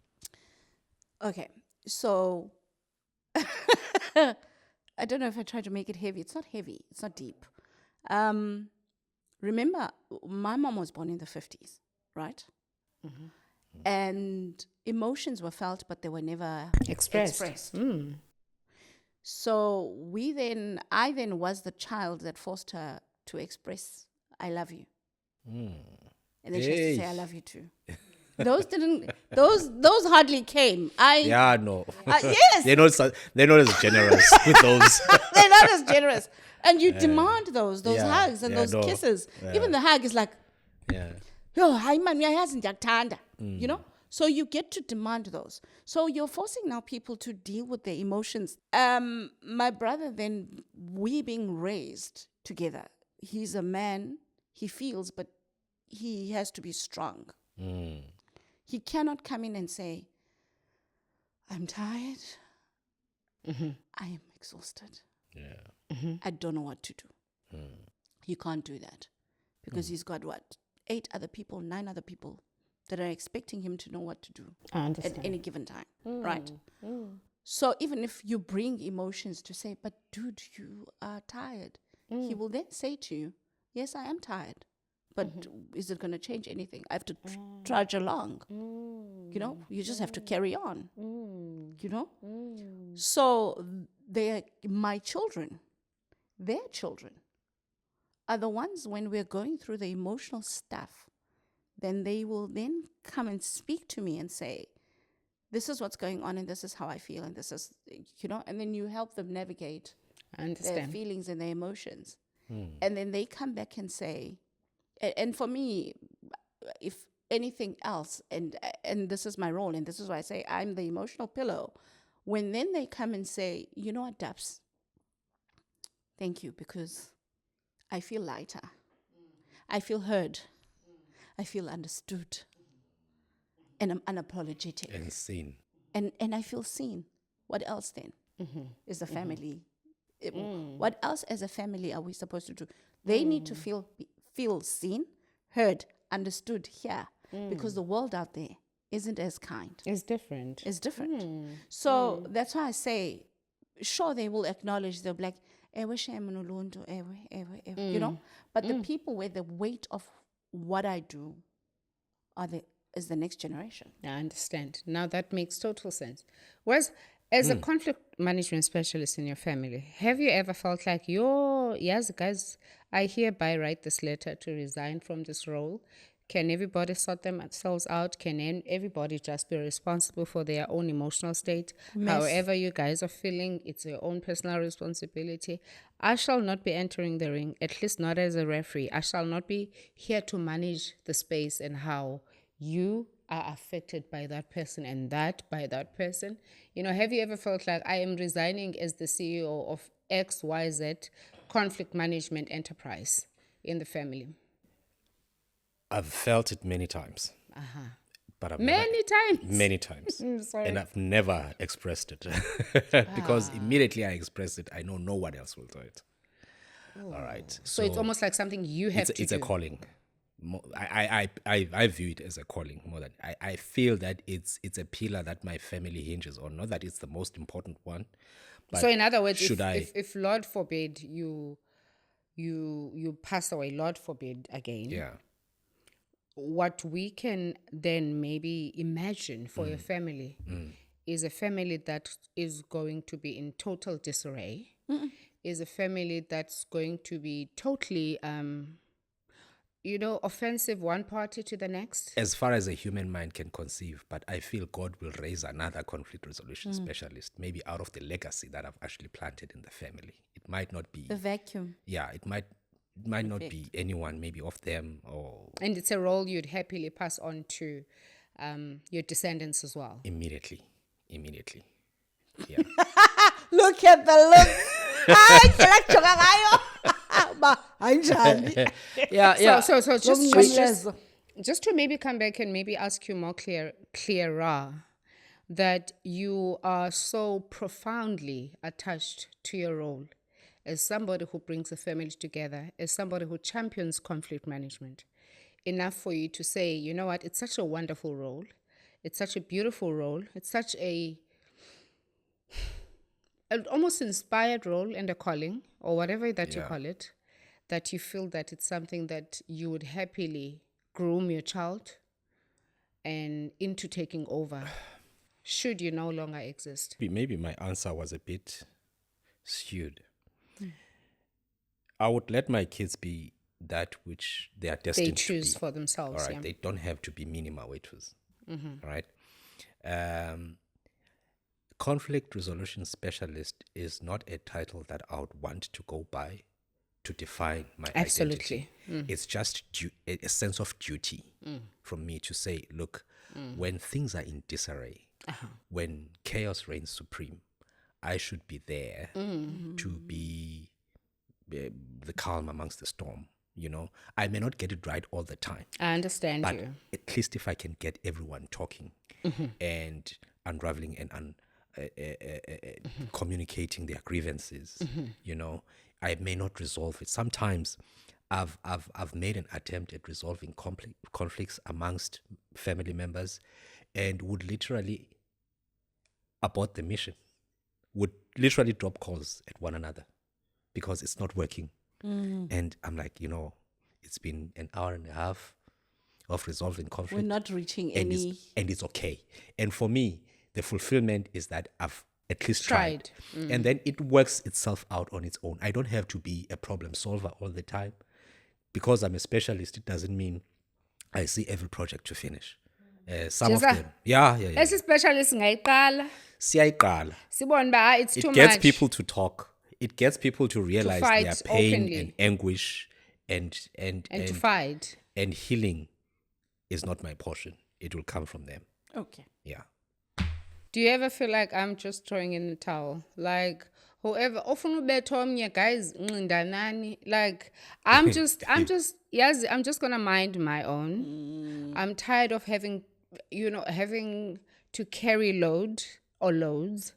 Okay, so I don't know if I try to make it heavy. It's not heavy. It's not deep. Remember, my mom was born in the 50s, right? And emotions were felt, but they were never Expressed. So I then was the child that forced her to express, I love you. And then she has to say, I love you too. Those hardly came. Yeah, no. Yes. They're not as generous with those. They're not as generous. And you demand those Yeah, hugs and yeah, those no. kisses. Yeah. Even the hug is like, Yeah. yo, hi man, you know? So you get to demand those. So you're forcing now people to deal with their emotions. My brother then, we being raised together, he's a man, he feels, but he has to be strong. He cannot come in and say, I'm tired. I am exhausted. Yeah. I don't know what to do. You can't do that because he's got 9 other people that are expecting him to know what to do I understand. at any given time, right? So even if you bring emotions to say, but dude, you are tired, he will then say to you, yes, I am tired, but is it going to change anything? I have to trudge along. You know, you just have to carry on, you know? So my children, their children, are the ones when we're going through the emotional stuff, then they will then come and speak to me and say, this is what's going on and this is how I feel and this is, and then you help them navigate I their understand. feelings and their emotions. And then they come back and say, and for me, if anything else, and this is my role, and this is why I say I'm the emotional pillow, when then they come and say, you know what, Dubs, thank you, because I feel lighter. I feel heard. I feel understood. And I'm unapologetic. And seen. And I feel seen. What else then is the family? What else as a family are we supposed to do? They need to feel seen, heard, understood here, because the world out there isn't as kind. It's different. It's different. So that's why I say, sure, they will acknowledge, they'll be like, ewe shem noluntu, ewe. But the people where the weight of what I do is the next generation. I understand. Now that makes total sense. Whereas, as a conflict management specialist in your family, have you ever felt like, yes, guys, I hereby write this letter to resign from this role? Can everybody sort themselves out? Can everybody just be responsible for their own emotional state? However you guys are feeling, it's your own personal responsibility. I shall not be entering the ring, at least not as a referee. I shall not be here to manage the space and how you are affected by that person and that by that person. Have you ever felt like I am resigning as the CEO of XYZ conflict management enterprise in the family? I've felt it many times. But I've Many times. Many times. Sorry. And I've never expressed it. Because immediately I express it, I know no one else will do it. All right. So it's almost like something you have to do. It's a calling. I view it as a calling more than I feel that it's a pillar that my family hinges on. Not that it's the most important one. But so in other words, if Lord forbid you pass away, Lord forbid again. Yeah. What we can then maybe imagine for your family is a family that is going to be in total disarray, is a family that's going to be totally, offensive one party to the next. As far as a human mind can conceive, but I feel God will raise another conflict resolution specialist, maybe out of the legacy that I've actually planted in the family. It might not be The vacuum. Yeah, it might not be anyone, maybe of them or And it's a role you'd happily pass on to your descendants as well. immediately. Yeah. Look at the look. yeah. So just to maybe come back and maybe ask you more clearer, that you are so profoundly attached to your role as somebody who brings a family together, as somebody who champions conflict management, enough for you to say, you know what, it's such a wonderful role. It's such a beautiful role. It's such an almost inspired role and a calling, or whatever that you call it, that you feel that it's something that you would happily groom your child and into taking over, should you no longer exist. Maybe my answer was a bit skewed. I would let my kids be that which they are destined They choose to be. for themselves. All right, Yeah. they don't have to be minima waiters. All right. Conflict resolution specialist is not a title that I would want to go by to define my Absolutely. identity. It's just a sense of duty from me to say, look, when things are in disarray, when chaos reigns supreme, I should be there to be the calm amongst the storm. I may not get it right all the time, I understand but you. at least if I can get everyone talking and unraveling and communicating their grievances, I may not resolve it. Sometimes I've made an attempt at resolving conflicts amongst family members and would literally abort the mission, would literally drop calls at one another because it's not working. And I'm like, it's been an hour and a half of resolving conflict. We're not reaching and any. and it's okay. And for me, the fulfillment is that I've at least tried. And then it works itself out on its own. I don't have to be a problem solver all the time. Because I'm a specialist, it doesn't mean I see every project to finish. Some of Jeza, them, yeah. esi specialist singayiqala Siyayiqala. sibone ba it's too It gets much people to talk. It gets people to realize fight their pain openly. and anguish and to fight. and healing is not my portion. It will come from them. Okay. Yeah. Do you ever feel like I'm just throwing in the towel? Like whoever often ubetha omnye guys ncindanani. Like I'm just yes, I'm just gonna mind my own. I'm tired of having to carry loads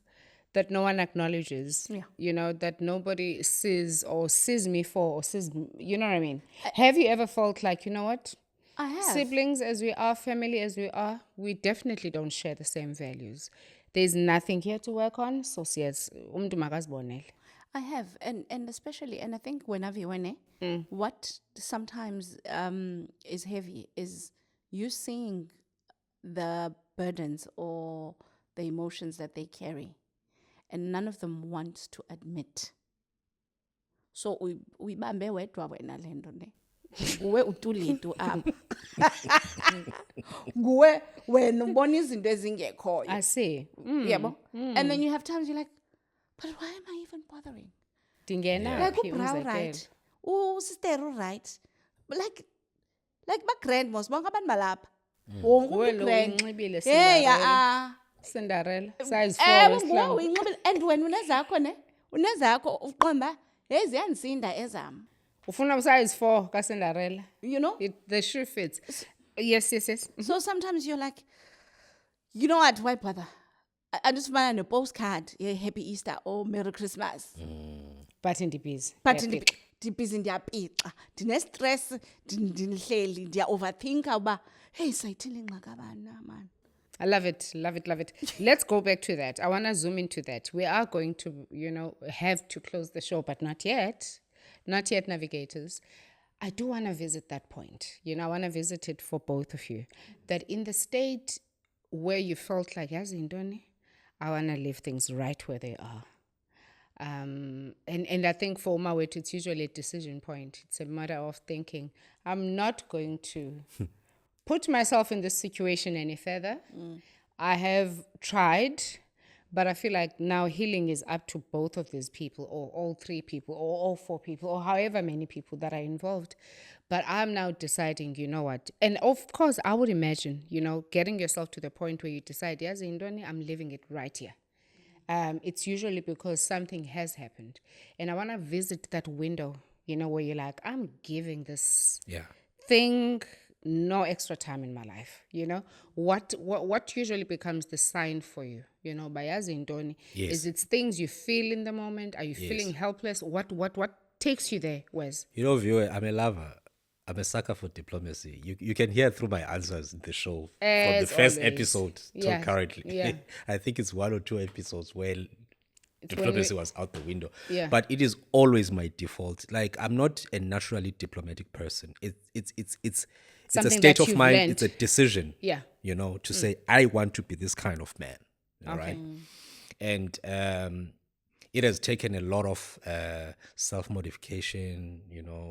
that no one acknowledges. Yeah. That nobody sees or sees me for or sees, you know what I mean? Have you ever felt like, you know what? I have. Siblings as we are, family as we are, we definitely don't share the same values. There's nothing here to work on. So yes, umuntu makazibonele. I have, and especially, and I think whenever you what sometimes is heavy is you seeing the burdens or the emotions that they carry, and none of them wants to admit. So we bambe wedwa wena lento ne. Nguwe utulitu apha. Nguwe wena ubona izinto ezingekhoyo. I see. Yebo. And then you have times you're like, but why am I even bothering? Dingena Like phi ubra umzekelo? right. Sister right. But like ba grand mos bonke abantu balapha. Wonke Nguwe umuntu lo grand. uyinxibile Hey Cinderella. Size 4 nguwe uyinxibile and wena unezakho ne? Unezakho uqomba hey ziyandisinda ezam. Ufuna size 4 ka Cinderella. You know? The shoe fits. Yes. So sometimes you're like, you know what, why bother? I just find a postcard, yeah, Happy Easter or Merry Christmas. But in the biz. But in the busy ndiyapixa. Ndine-stress, ndinihleli, ndiya-overthinka uba, hey, sayithile ingxakabana, man. I love it. Let's go back to that. I want to zoom into that. We are going to, have to close the show, but not yet. Not yet, navigators. I do want to visit that point. I want to visit it for both of you. That in the state where you felt like, yazi intoni, I want to leave things right where they are. And I think for Umawethu, it's usually a decision point. It's a matter of thinking, I'm not going to put myself in this situation any further. I have tried, but I feel like now healing is up to both of these people, or all 3 people, or all 4 people, or however many people that are involved. But I'm now deciding, you know what? And of course, I would imagine, getting yourself to the point where you decide, yes, Indoni, I'm leaving it right here. It's usually because something has happened. And I want to visit that window, where you're like, I'm giving this thing no extra time in my life. What usually becomes the sign for you, by yazi intoni? Yes. Is it things you feel in the moment? Are you feeling helpless? What takes you there, Wes? Viewer, I'm a lover. I'm a sucker for diplomacy. You can hear through my answers in the show from the first always. episode till currently. Yeah. I think it's 1 or 2 episodes where diplomacy was out the window. Yeah. But it is always my default. Like, I'm not a naturally diplomatic person. It's a Something state that of you've mind. learned. It's a decision. Yeah. To say I want to be this kind of man. All right. And it has taken a lot of self-modification,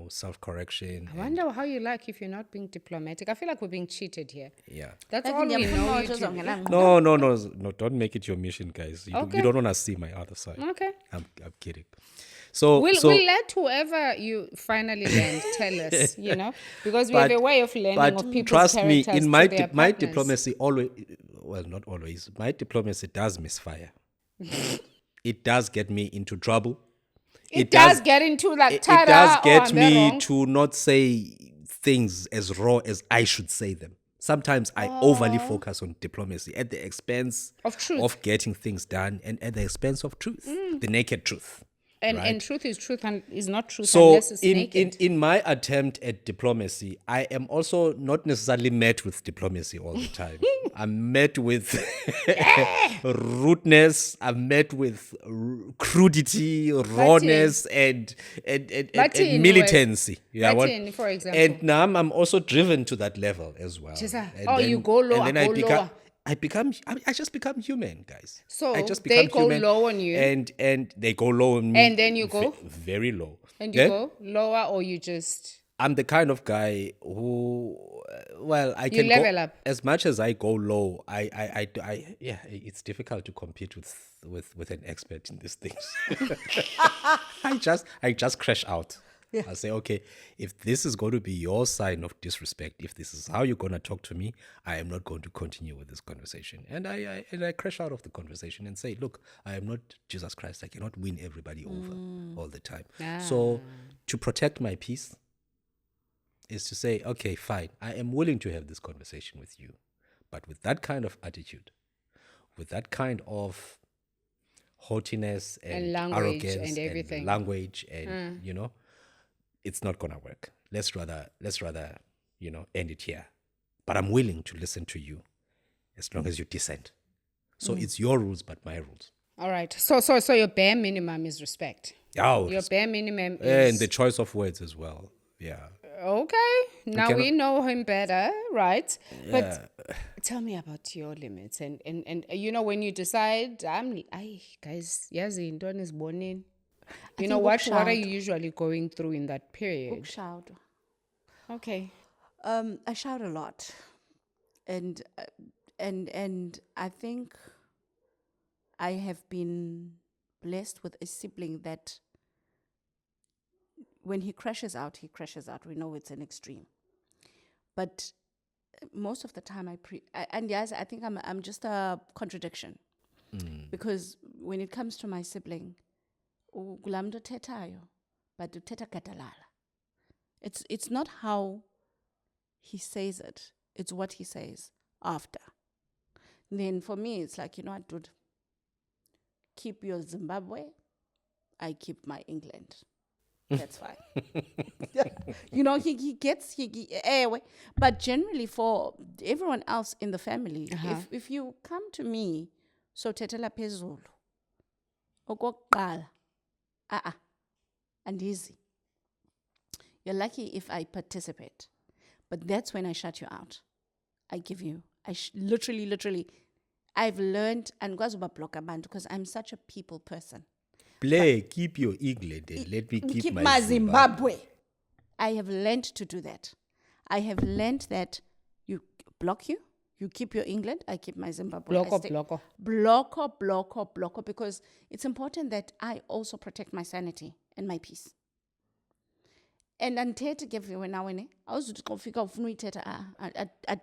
self-correction. I wonder how you like if you're not being diplomatic. I feel like we're being cheated here. Yeah. That's all we know. You to be. No, don't make it your mission, guys. You don't want to see my other side. Okay. I'm kidding. So We'll let whoever you finally land tell us, because we have a way of learning of people's trust me, characters in to their my partners. diplomacy always, well, not always, my diplomacy does misfire. It does get me into trouble. It does get into like It does get me wrong. to not say things as raw as I should say them. Sometimes I overly focus on diplomacy at the expense Of truth. of getting things done and at the expense of truth, the naked truth. And truth is truth and is not truth So unless it's naked. in my attempt at diplomacy, I am also not necessarily met with diplomacy all the time. I'm met with rudeness. I'm met with crudity, rawness, and Bathini, militancy. Bathini, for example. And now I'm also driven to that level as well. Chisa, And you go lower, and then go lower. I just become human, guys. So I just they become go human, low on you. and they go low on me. And then you go? very low. And you go lower or you just... I'm the kind of guy who, well, I can level go up. as much as I go low. Yeah, it's difficult to compete with an expert in these things. I just crash out. I say, okay, if this is going to be your sign of disrespect, if this is how you're going to talk to me, I am not going to continue with this conversation. And I crash out of the conversation and say, look, I am not Jesus Christ. I cannot win everybody over all the time. So to protect my peace is to say, okay, fine, I am willing to have this conversation with you. But with that kind of attitude, with that kind of haughtiness and language arrogance and everything. and language and it's not gonna work. Let's rather end it here. But I'm willing to listen to you as long as you dissent. So it's your rules but my rules. All right. So your bare minimum is respect. Oh, Your bare minimum is and the choice of words as well. Yeah. okay. Now we know him better, right? Yeah. But tell me about your limits and when you decide, guys, yazi intoni isiboneni. You know what are you usually going through in that period? Shout. Okay. I shout a lot, and I think I have been blessed with a sibling that when he crashes out, he crashes out. We know it's an extreme, but most of the time and yes, I think I'm just a contradiction because when it comes to my sibling, gulamdo tetayo, but uteta gadalala. It's not how he says it, it's what he says after. Then for me, it's like, you know what, dude, keep your Zimbabwe, I keep my England. That's fine. He gets, but generally for everyone else in the family, if you come to me, so tetela phezulu, okokuqala, and easy. You're lucky if I participate, but that's when I shut you out. I give you, literally, I've learned, and because I'm such a people person. Keep your England and let me keep my Zimbabwe. I have learned to do that. I have learned that you keep your England, I keep my Zimbabwe. Blocker, because it's important that I also protect my sanity and my peace. And antete give you now I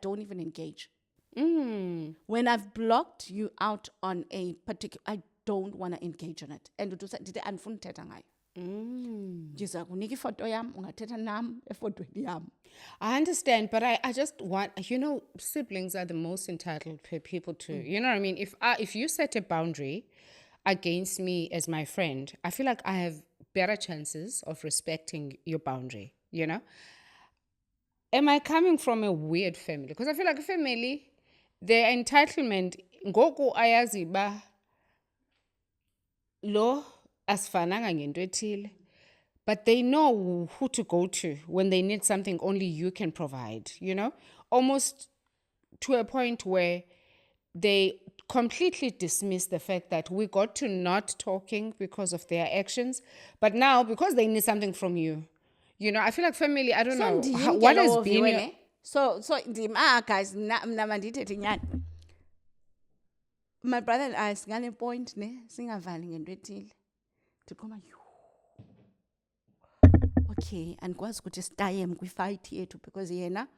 don't even engage. When I've blocked you out on a particular, I don't want to engage on it. And do did andifuna uthetha ngayo. Ndiza kunika ifoto yam ungathetha nam efotweni yam. I understand, but I just want, siblings are the most entitled people to, you know what I mean? If you set a boundary against me as my friend, I feel like I have better chances of respecting your boundary, Am I coming from a weird family? Because I feel like a family, their entitlement, ngoku ayazi ba lo asifananga ngento ethile, but they know who to go to when they need something only you can provide, almost to a point where they completely dismiss the fact that we got to not talking because of their actions, but now because they need something from you, I feel like family, I don't know what has been your... So guys, my brother and I singane point singavali ngento ethile ndiqoma okay andikwazi ukuthi sitayem kwi-fight yethu because yena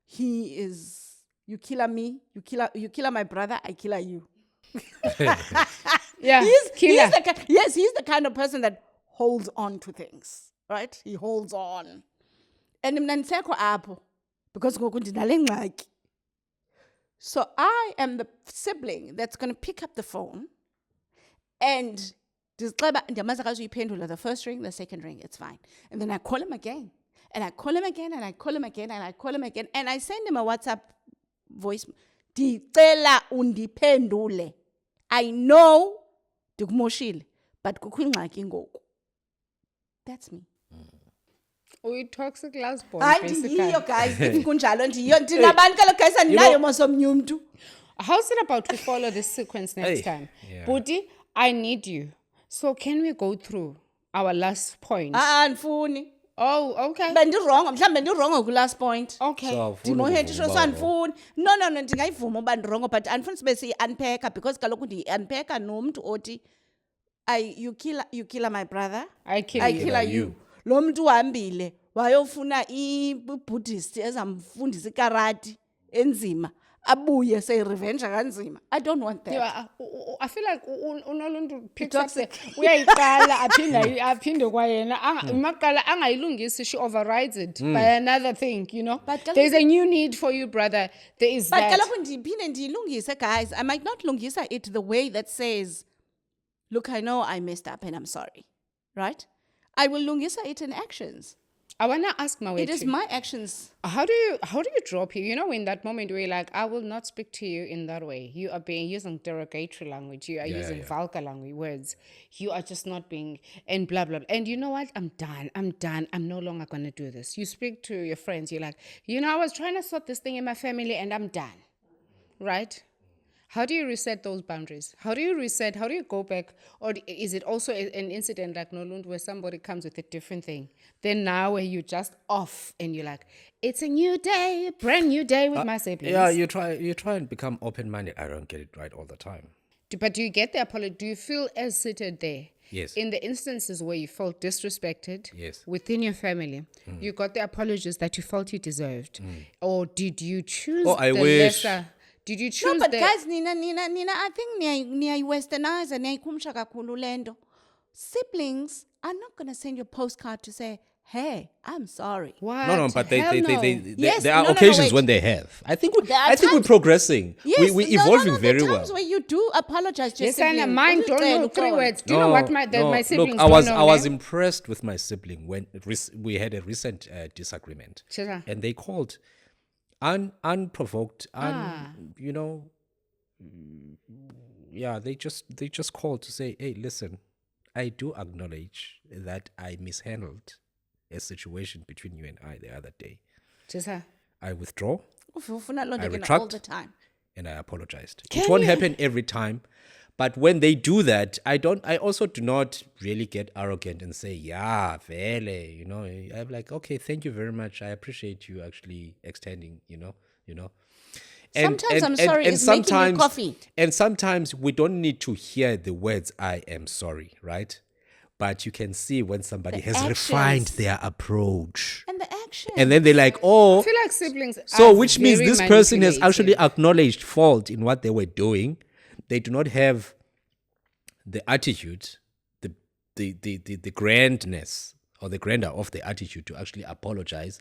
he is, you kill me, you kill my brother, I kill you. Yeah, he's the kind of person that holds on to things, right? He holds on. And mna ndisekho apho because ngoku ndinale ngxaki. So I am the sibling that's going to pick up the phone and the first ring, the second ring, it's fine. And then I call him again. And I call him again, and I call him again, and I call him again. And I send him a WhatsApp voice. Dicela undiphendule. I know ndikumoshile, but kukho ingxaki ngoku. That's me. Uyi-toxic last boy, basically. Guys, if kunjalo ndinabantu kaloku guys andinayo mosomnye umuntu. How's it about we follow this sequence next time? Yeah. Budi, I need you. So can we go through our last point? Andifuni. Oh, okay. bendirongo mhlawumbe ndirongo kulast point Okay. So awufuni ndimohethisho ukuvuma uba sandifuni no ndingayivuma uba ndirongo but andifuni sibe siyi-unpacka because kaloku ndiyi-unpacka nomntu othi you killer my brother I kill I you. killer you lo mntu uhambile wayofuna ibuddhist ezamfundisa ikarati enzima abuye seyirevenge kanzima. I don't want that. Yeah, I feel like unoluntu picks up the uyayiqala aphinde kwayena maqala angayilungisi, she overrides it by another thing, you know. But there's a new need for you, brother. There is But that. kaloku ndiphinde ndiyilungise, guys. I might not lungisa it the way that says, look, I know I messed up and I'm sorry. Right? I will lungisa it in actions. I wanna ask Mawethu. It is my actions. How do you drop here? You know, in that moment where you're like, I will not speak to you in that way. You are using derogatory language. You are using vulgar language words. You are just not being and blah blah. And you know what? I'm done. I'm no longer gonna do this. You speak to your friends. You're like, you know, I was trying to sort this thing in my family, and I'm done. Right? How do you reset those boundaries? How do you reset? How do you go back? Or is it also an incident like Nolund where somebody comes with a different thing? Then now where you're just off and you're like, it's a new day, a brand new day with my siblings. Yeah, you try and become open-minded. I don't get it right all the time. But do you get the apology? Do you feel as seated there? Yes. In the instances where you felt disrespected Yes. within your family, you got the apologies that you felt you deserved? Or did you choose I the wish. lesser? Did you choose No, but the... guys, Nina, I think niyayi-westernize and niyayikhumsha kakhulu lento. Siblings are not going to send you a postcard to say, hey, I'm sorry. What? No, but Hell no. Yes, there are no, occasions wait. when they have. I think There are we're times- progressing. Yes, We're evolving very there are well. times where you do apologize to your Yes, and sibling. mine don't know Look, 3 Uxolo. words. Do you know what my siblings look, don't know? I was ne? impressed with my sibling when we had a recent disagreement, Chira. and they called unprovoked, you know, yeah, they just called to say, hey, listen, I do acknowledge that I mishandled a situation between you and I the other day. Chisa. I withdraw Ufuna loo nto ke all retract. the time. and I apologized. It won't happen every time. But when they do that, I also do not really get arrogant and say, yeah, vele, you know. I'm like, okay, thank you very much. I appreciate you actually extending, you know. Sometimes I'm sorry is making you coffee. And sometimes we don't need to hear the words, I am sorry, right? But you can see when somebody has refined actions. their approach. And the action. And then they're like, I oh, feel like siblings so are which means very this person has actually manipulative. acknowledged fault in what they were doing. They do not have the attitude, the grandness or the grandeur of the attitude to actually apologize,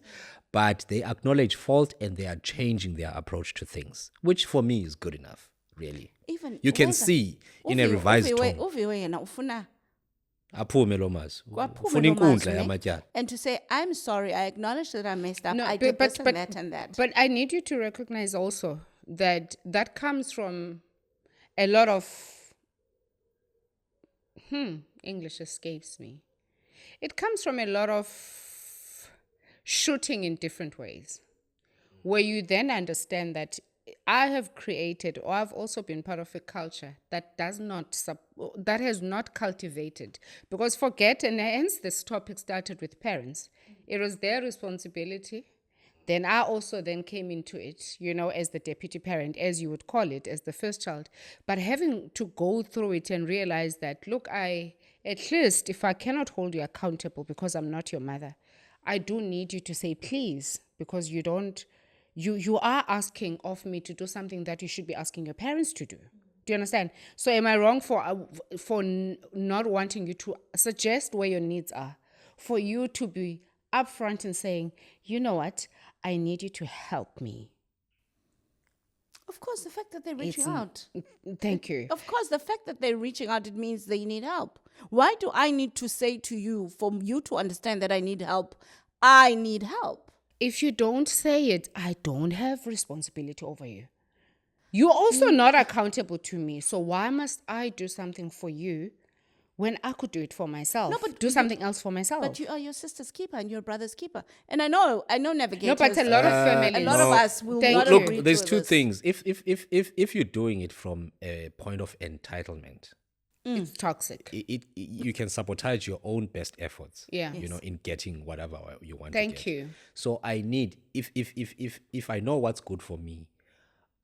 but they acknowledge fault and they are changing their approach to things, which for me is good enough, really. Even You can whether- see in a revised tone. Uviwe yena ufuna Aphume lo mazwi. kwaphume Ufuna loo inkundla mazwi, ne? yamatyala. and to say, I'm sorry, I acknowledge that I messed up. No, I did this and that and that. But I need you to recognize also that that comes from a lot of English escapes me. It comes from a lot of shooting in different ways, where you then understand that I have created, or I've also been part of a culture that does not that has not cultivated. Because forget, and hence this topic started with parents. It was their responsibility. Then I also then came into it, you know, as the deputy parent, as you would call it, as the first child. But having to go through it and realize that, look, at least if I cannot hold you accountable because I'm not your mother, I do need you to say please, because you are asking of me to do something that you should be asking your parents to do. Do you understand? So am I wrong for not wanting you to suggest where your needs are? For you to be upfront and saying, you know what, I need you to help me. Of course, the fact that they're reaching out. Thank you. Of course, the fact that they're reaching out, it means they need help. Why do I need to say to you, for you to understand that I need help? I need help. If you don't say it, I don't have responsibility over you. You're also not accountable to me. So why must I do something for you when I could do it for myself? No, but do something else for myself. But you are your sister's keeper and your brother's keeper. And I know navigators. No, but a lot of families. a lot of us will Thank not you. agree Look, there's to two this. things. If you're doing it from a point of entitlement, It's toxic. You can sabotage your own best efforts. Yeah. You know, in getting whatever you want. Thank to get. you. So I need if I know what's good for me,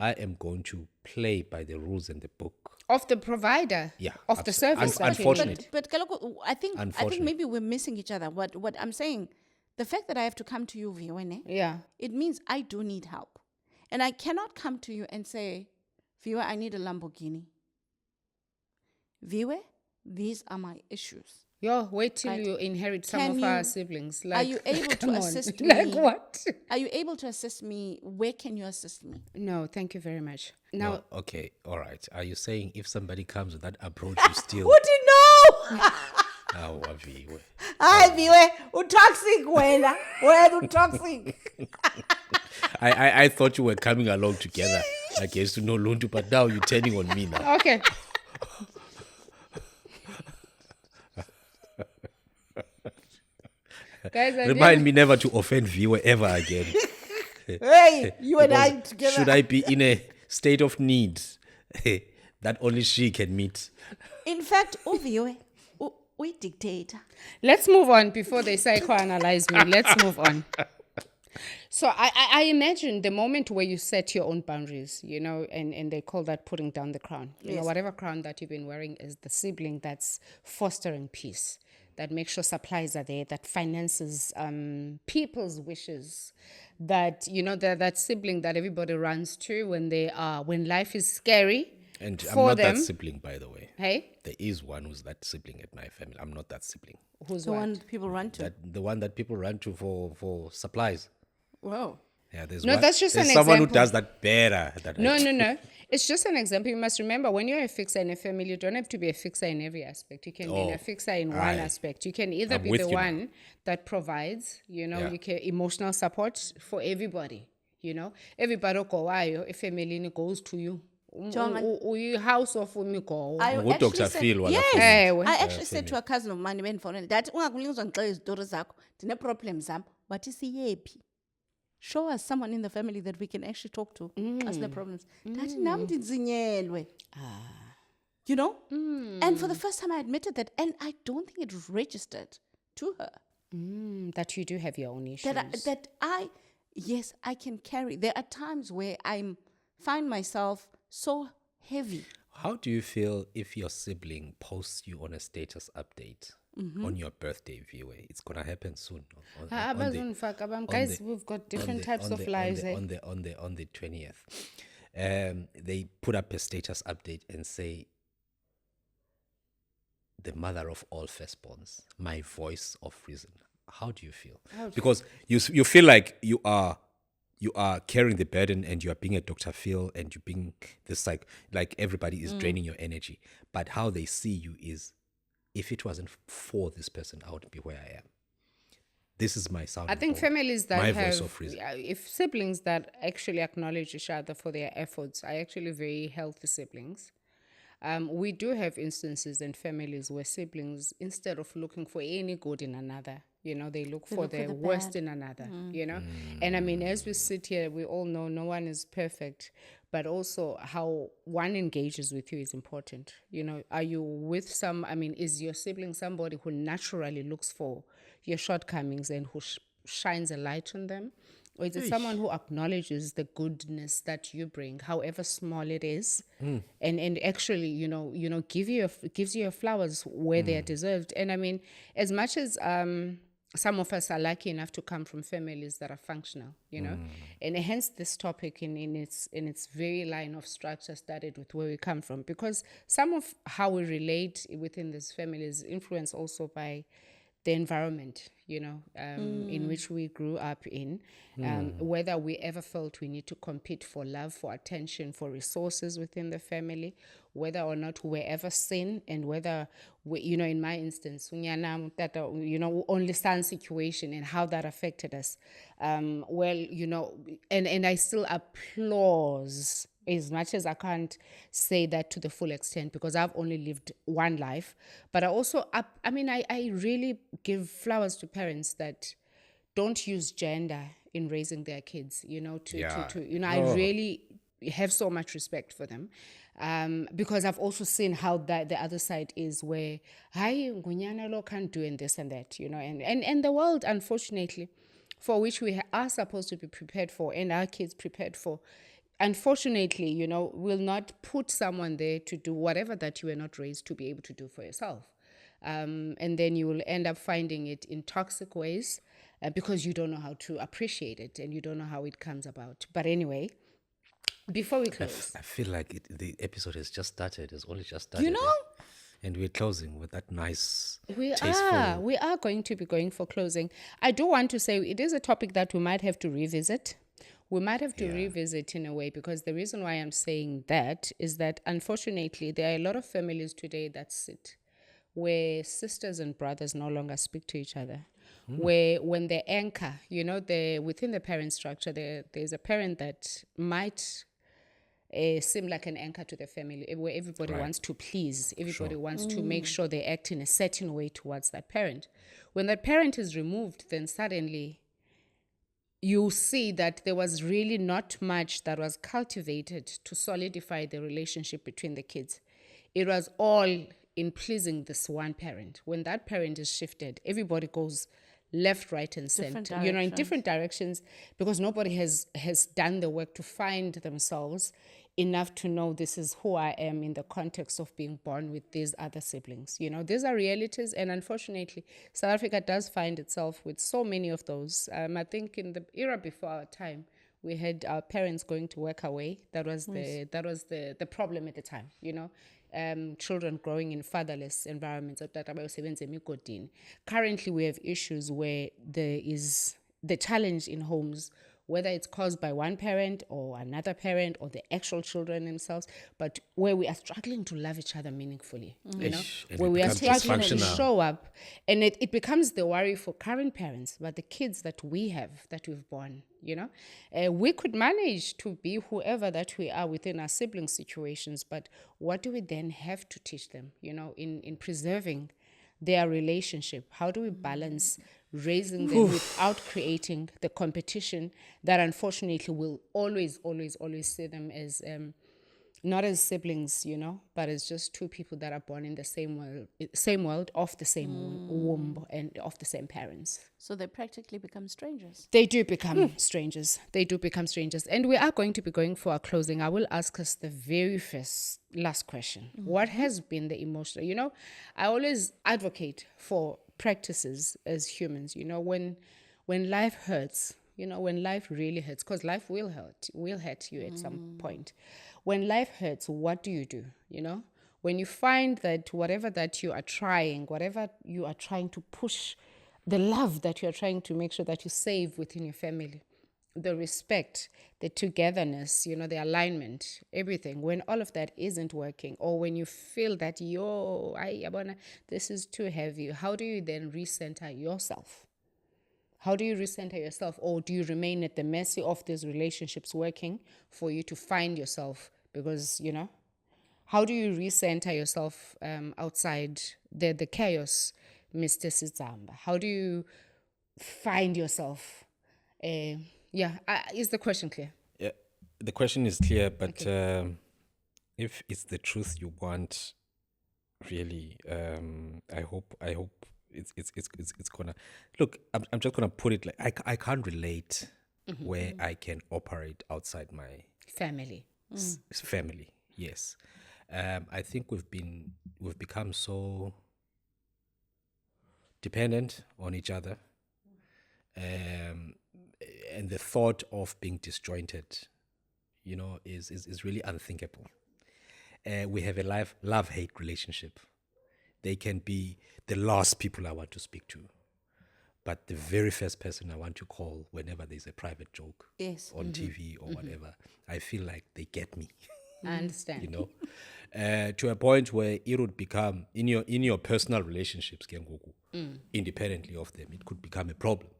I am going to play by the rules in the book. Of the provider. Yeah, Of the service. that you need. unfortunate. But Kaloku, I think Unfortunate. maybe we're missing each other. What I'm saying, the fact that I have to come to you, Viwene, Yeah. it means I do need help. And I cannot come to you and say, Viwe, I need a Lamborghini. Viwe, these are my issues. Yo, wait till Right. you inherit some Can of our you- siblings. are Like, you able to come on. assist Like me? what? Are you able to assist me? Where can you assist me? No, thank you very much. Now, Oh, okay, all right. Are you saying if somebody comes with that approach, you still? Who do you know? Oh, Aviwe. Hi, Viwe. Utoxic, wena. Where toxic? I thought you were coming along together. I guess to know Lundu, but now you're turning on me now. okay. Guys, I Remind me never to offend viewer ever again. Hey, you and I together. Should I be in a state of need that only she can meet? In fact, Viwe, we dictator. Let's move on before they psychoanalyze me. Let's move on. So I imagine the moment where you set your own boundaries, you know, and they call that putting down the crown. You know, whatever crown that you've been wearing is the sibling that's fostering peace, that makes sure supplies are there, that finances people's wishes, that, you know, that sibling that everybody runs to when life is scary. And I'm for not them. that sibling, by the way. Hey, There is one who's that sibling at my family. I'm not that sibling. who's The what? one people run to. The one that people run to for supplies. Whoa. Yeah, there's No, one, that's just there's an someone example. who does that better. No. It's just an example. You must remember, when you're a fixer in a family, you don't have to be a fixer in every aspect. You can be a fixer in one aye. aspect. You can either I'm be with the you now. one that provides, you know, Yeah. you can emotional support for everybody, you know. Everybody a family goes to you. Jonga. House of Umiko. I Ngu actually Dr. said- Phil wala Yes. Ewe. I actually said to a cousin of mine when phone that ungakulinga ngixela izitori zakho ndine problems zam but isiyephi. Show us someone in the family that we can actually talk to as the problems. That nam ndidzinyelwe. You know? And for the first time I admitted that, and I don't think it registered to her. That you do have your own issues. Yes, I can carry. There are times where I find myself so heavy. How do you feel if your sibling posts you on a status update on your birthday, viewer? It's gonna happen soon. Guys, we've got different types of lives. On the 20th. They put up a status update and say, the mother of all firstborns, my voice of reason. How do you feel? Because you feel like you are carrying the burden and you are being a Dr. Phil and you're being this like everybody is draining your energy. But how they see you is, if it wasn't for this person, I would be where I am. This is my sound. I think families that my have, voice of reason. if siblings that actually acknowledge each other for their efforts are actually very healthy siblings. We do have instances in families where siblings, instead of looking for any good in another, you know, they look for the worst in another, you know. And I mean, as we sit here, we all know no one is perfect, but also how one engages with you is important. You know, are you with is your sibling somebody who naturally looks for your shortcomings and who shines a light on them? Or is it someone who acknowledges the goodness that you bring, however small it is, and actually, gives you your flowers where they are deserved? And I mean, as much as some of us are lucky enough to come from families that are functional, you know, and hence this topic in its very line of structure started with where we come from, because some of how we relate within this family is influenced also by the environment, you know, in which we grew up in, whether we ever felt we need to compete for love, for attention, for resources within the family, whether or not we were ever seen, and whether, in my instance, only son situation and how that affected us. And I still applause, as much as I can't say that to the full extent because I've only lived one life, but I also, I really give flowers to parents that don't use gender in raising their kids, I really have so much respect for them, because I've also seen how that the other side is, where hi ngunyana lo can't do and this and that, and the world, unfortunately, for which we are supposed to be prepared for, and our kids prepared for, unfortunately, will not put someone there to do whatever that you were not raised to be able to do for yourself. And then you will end up finding it in toxic ways, because you don't know how to appreciate it and you don't know how it comes about. But anyway, before we close, I feel like the episode has just started. It's only just started. And we're closing with that nice, tasteful. We are going to be going for closing. I do want to say it is a topic that we might have to revisit. We might have to revisit in a way, because the reason why I'm saying that is that, unfortunately, there are a lot of families today that sit where sisters and brothers no longer speak to each other. Where when they anchor, within the parent structure, there's a parent that might seem like an anchor to the family, where everybody wants to please, everybody wants to make sure they act in a certain way towards that parent. When that parent is removed, then suddenly you see that there was really not much that was cultivated to solidify the relationship between the kids. It was all in pleasing this one parent. When that parent is shifted, everybody goes left, right, and center, in different directions, because nobody has done the work to find themselves enough to know this is who I am in the context of being born with these other siblings. These are realities, and unfortunately, South Africa does find itself with so many of those. I think in the era before our time, we had our parents going to work away. That was the problem at the time, children growing in fatherless environments. Currently, we have issues where there is the challenge in homes, whether it's caused by one parent or another parent or the actual children themselves, but where we are struggling to love each other meaningfully, where we are struggling to show up. And it becomes the worry for current parents, but the kids that we have, that we've born, we could manage to be whoever that we are within our sibling situations, but what do we then have to teach them, in preserving their relationship? How do we balance raising them without creating the competition that unfortunately will always see them as not as siblings, but as just two people that are born in the same world, of the same womb and of the same parents. So they practically become strangers. They do become strangers. They do become strangers. And we are going to be going for our closing. I will ask us the very last question. What has been the emotional? I always advocate for practices as humans, when life hurts, when life really hurts, because life will hurt you at some point. When life hurts, what do? When you find that whatever that you are trying, whatever you are trying to push, the love that you are trying to make sure that you save within your family, the respect, the togetherness, the alignment, everything, when all of that isn't working, or when you feel that, this is too heavy, how do you then recenter yourself? How do you recenter yourself? Or do you remain at the mercy of these relationships working for you to find yourself? Because, how do you recenter yourself outside the chaos, Mr. Sizamba? How do you find yourself? Is the question clear? Yeah, the question is clear, but if it's the truth you want, really, I hope it's gonna look. I'm just gonna put it like I can't relate where I can operate outside my family. Family, yes. I think we've become so dependent on each other. And the thought of being disjointed, is really unthinkable. We have a love-hate relationship. They can be the last people I want to speak to, but the very first person I want to call whenever there's a private joke on TV or whatever, I feel like they get me. I understand. To a point where it would become, in your personal relationships, independently of them, it could become a problem.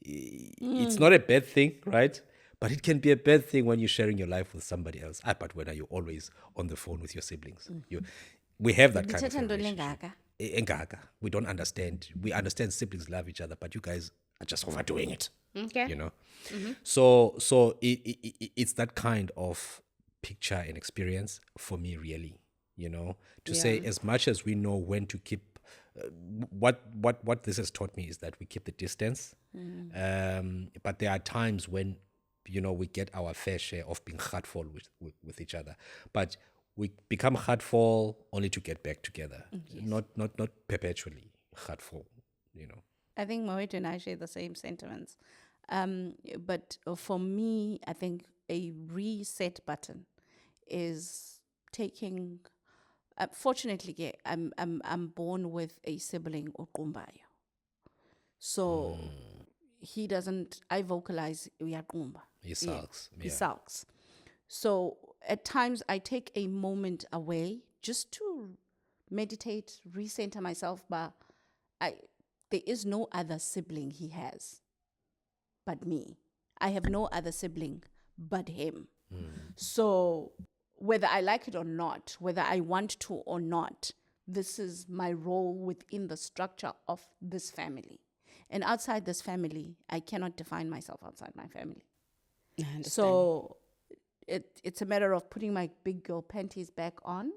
It's not a bad thing, right? But it can be a bad thing when you're sharing your life with somebody else. But when are you always on the phone with your siblings? We have that kind of relationship. We don't understand. We understand siblings love each other, but you guys are just overdoing it. Okay. You know, so it's that kind of picture and experience for me, really. You know, to say as much as we know when to keep. What this has taught me is that we keep the distance, but there are times when we get our fair share of being hurtful with each other, but we become hurtful only to get back together, not perpetually hurtful. I think Mohit and I share the same sentiments. But for me, I think a reset button is taking. Fortunately, yeah, I'm born with a sibling uqumbayo, so he doesn't. I vocalize uyaqumba. He sulks. He sulks. So at times I take a moment away just to meditate, recenter myself. But there is no other sibling he has but me. I have no other sibling but him. So whether I like it or not, whether I want to or not, this is my role within the structure of this family. And outside this family, I cannot define myself outside my family. I understand. So it's a matter of putting my big girl panties back on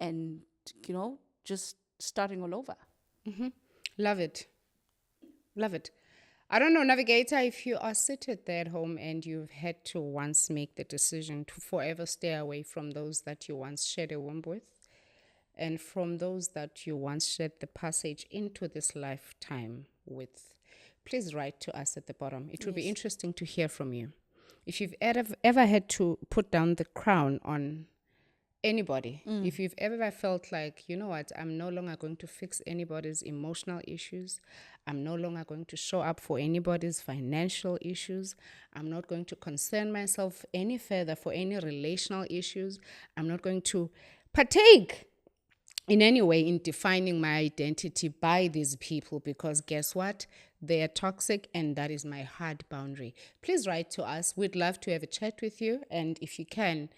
and, just starting all over. Love it. Love it. I don't know, Navigator, if you are seated there at home and you've had to once make the decision to forever stay away from those that you once shared a womb with and from those that you once shared the passage into this lifetime with, please write to us at the bottom. It will be interesting to hear from you. If you've ever had to put down the crown on anybody, if you've ever felt like, you know what, I'm no longer going to fix anybody's emotional issues, I'm no longer going to show up for anybody's financial issues, I'm not going to concern myself any further for any relational issues, I'm not going to partake in any way in defining my identity by these people, because guess what? They are toxic and that is my hard boundary. Please write to us. We'd love to have a chat with you. And if you can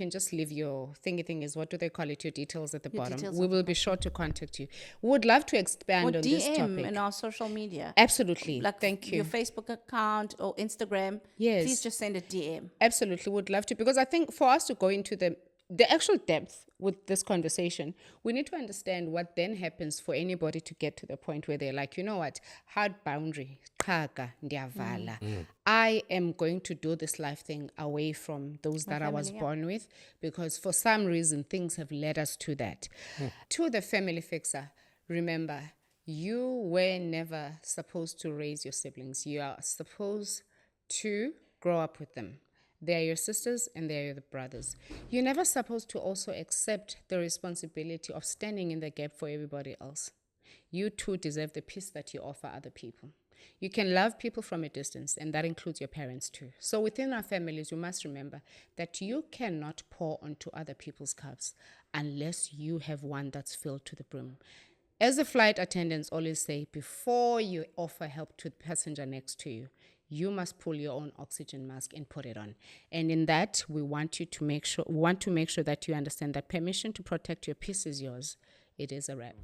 just leave your thingy, what do they call it? Your details at the bottom. We will be sure to contact you. We would love to expand Or on this DM topic. in our social media. Absolutely. Like Thank you. your Facebook account or Instagram. Yes. Please just send a DM. Absolutely, would love to, because I think for us to go into the actual depth with this conversation, we need to understand what then happens for anybody to get to the point where they're like, you know what, hard boundary, chaga, ndiyavala. I am going to do this life thing away from those that I was born with, because for some reason things have led us to that. To the family fixer, remember, you were never supposed to raise your siblings. You are supposed to grow up with them. They are your sisters and they are your brothers. You're never supposed to also accept the responsibility of standing in the gap for everybody else. You too deserve the peace that you offer other people. You can love people from a distance, and that includes your parents too. So within our families, we must remember that you cannot pour onto other people's cups unless you have one that's filled to the brim. As the flight attendants always say, before you offer help to the passenger next to you, you must pull your own oxygen mask and put it on. And in that, we want to make sure that you understand that permission to protect your peace is yours. It is a wrap.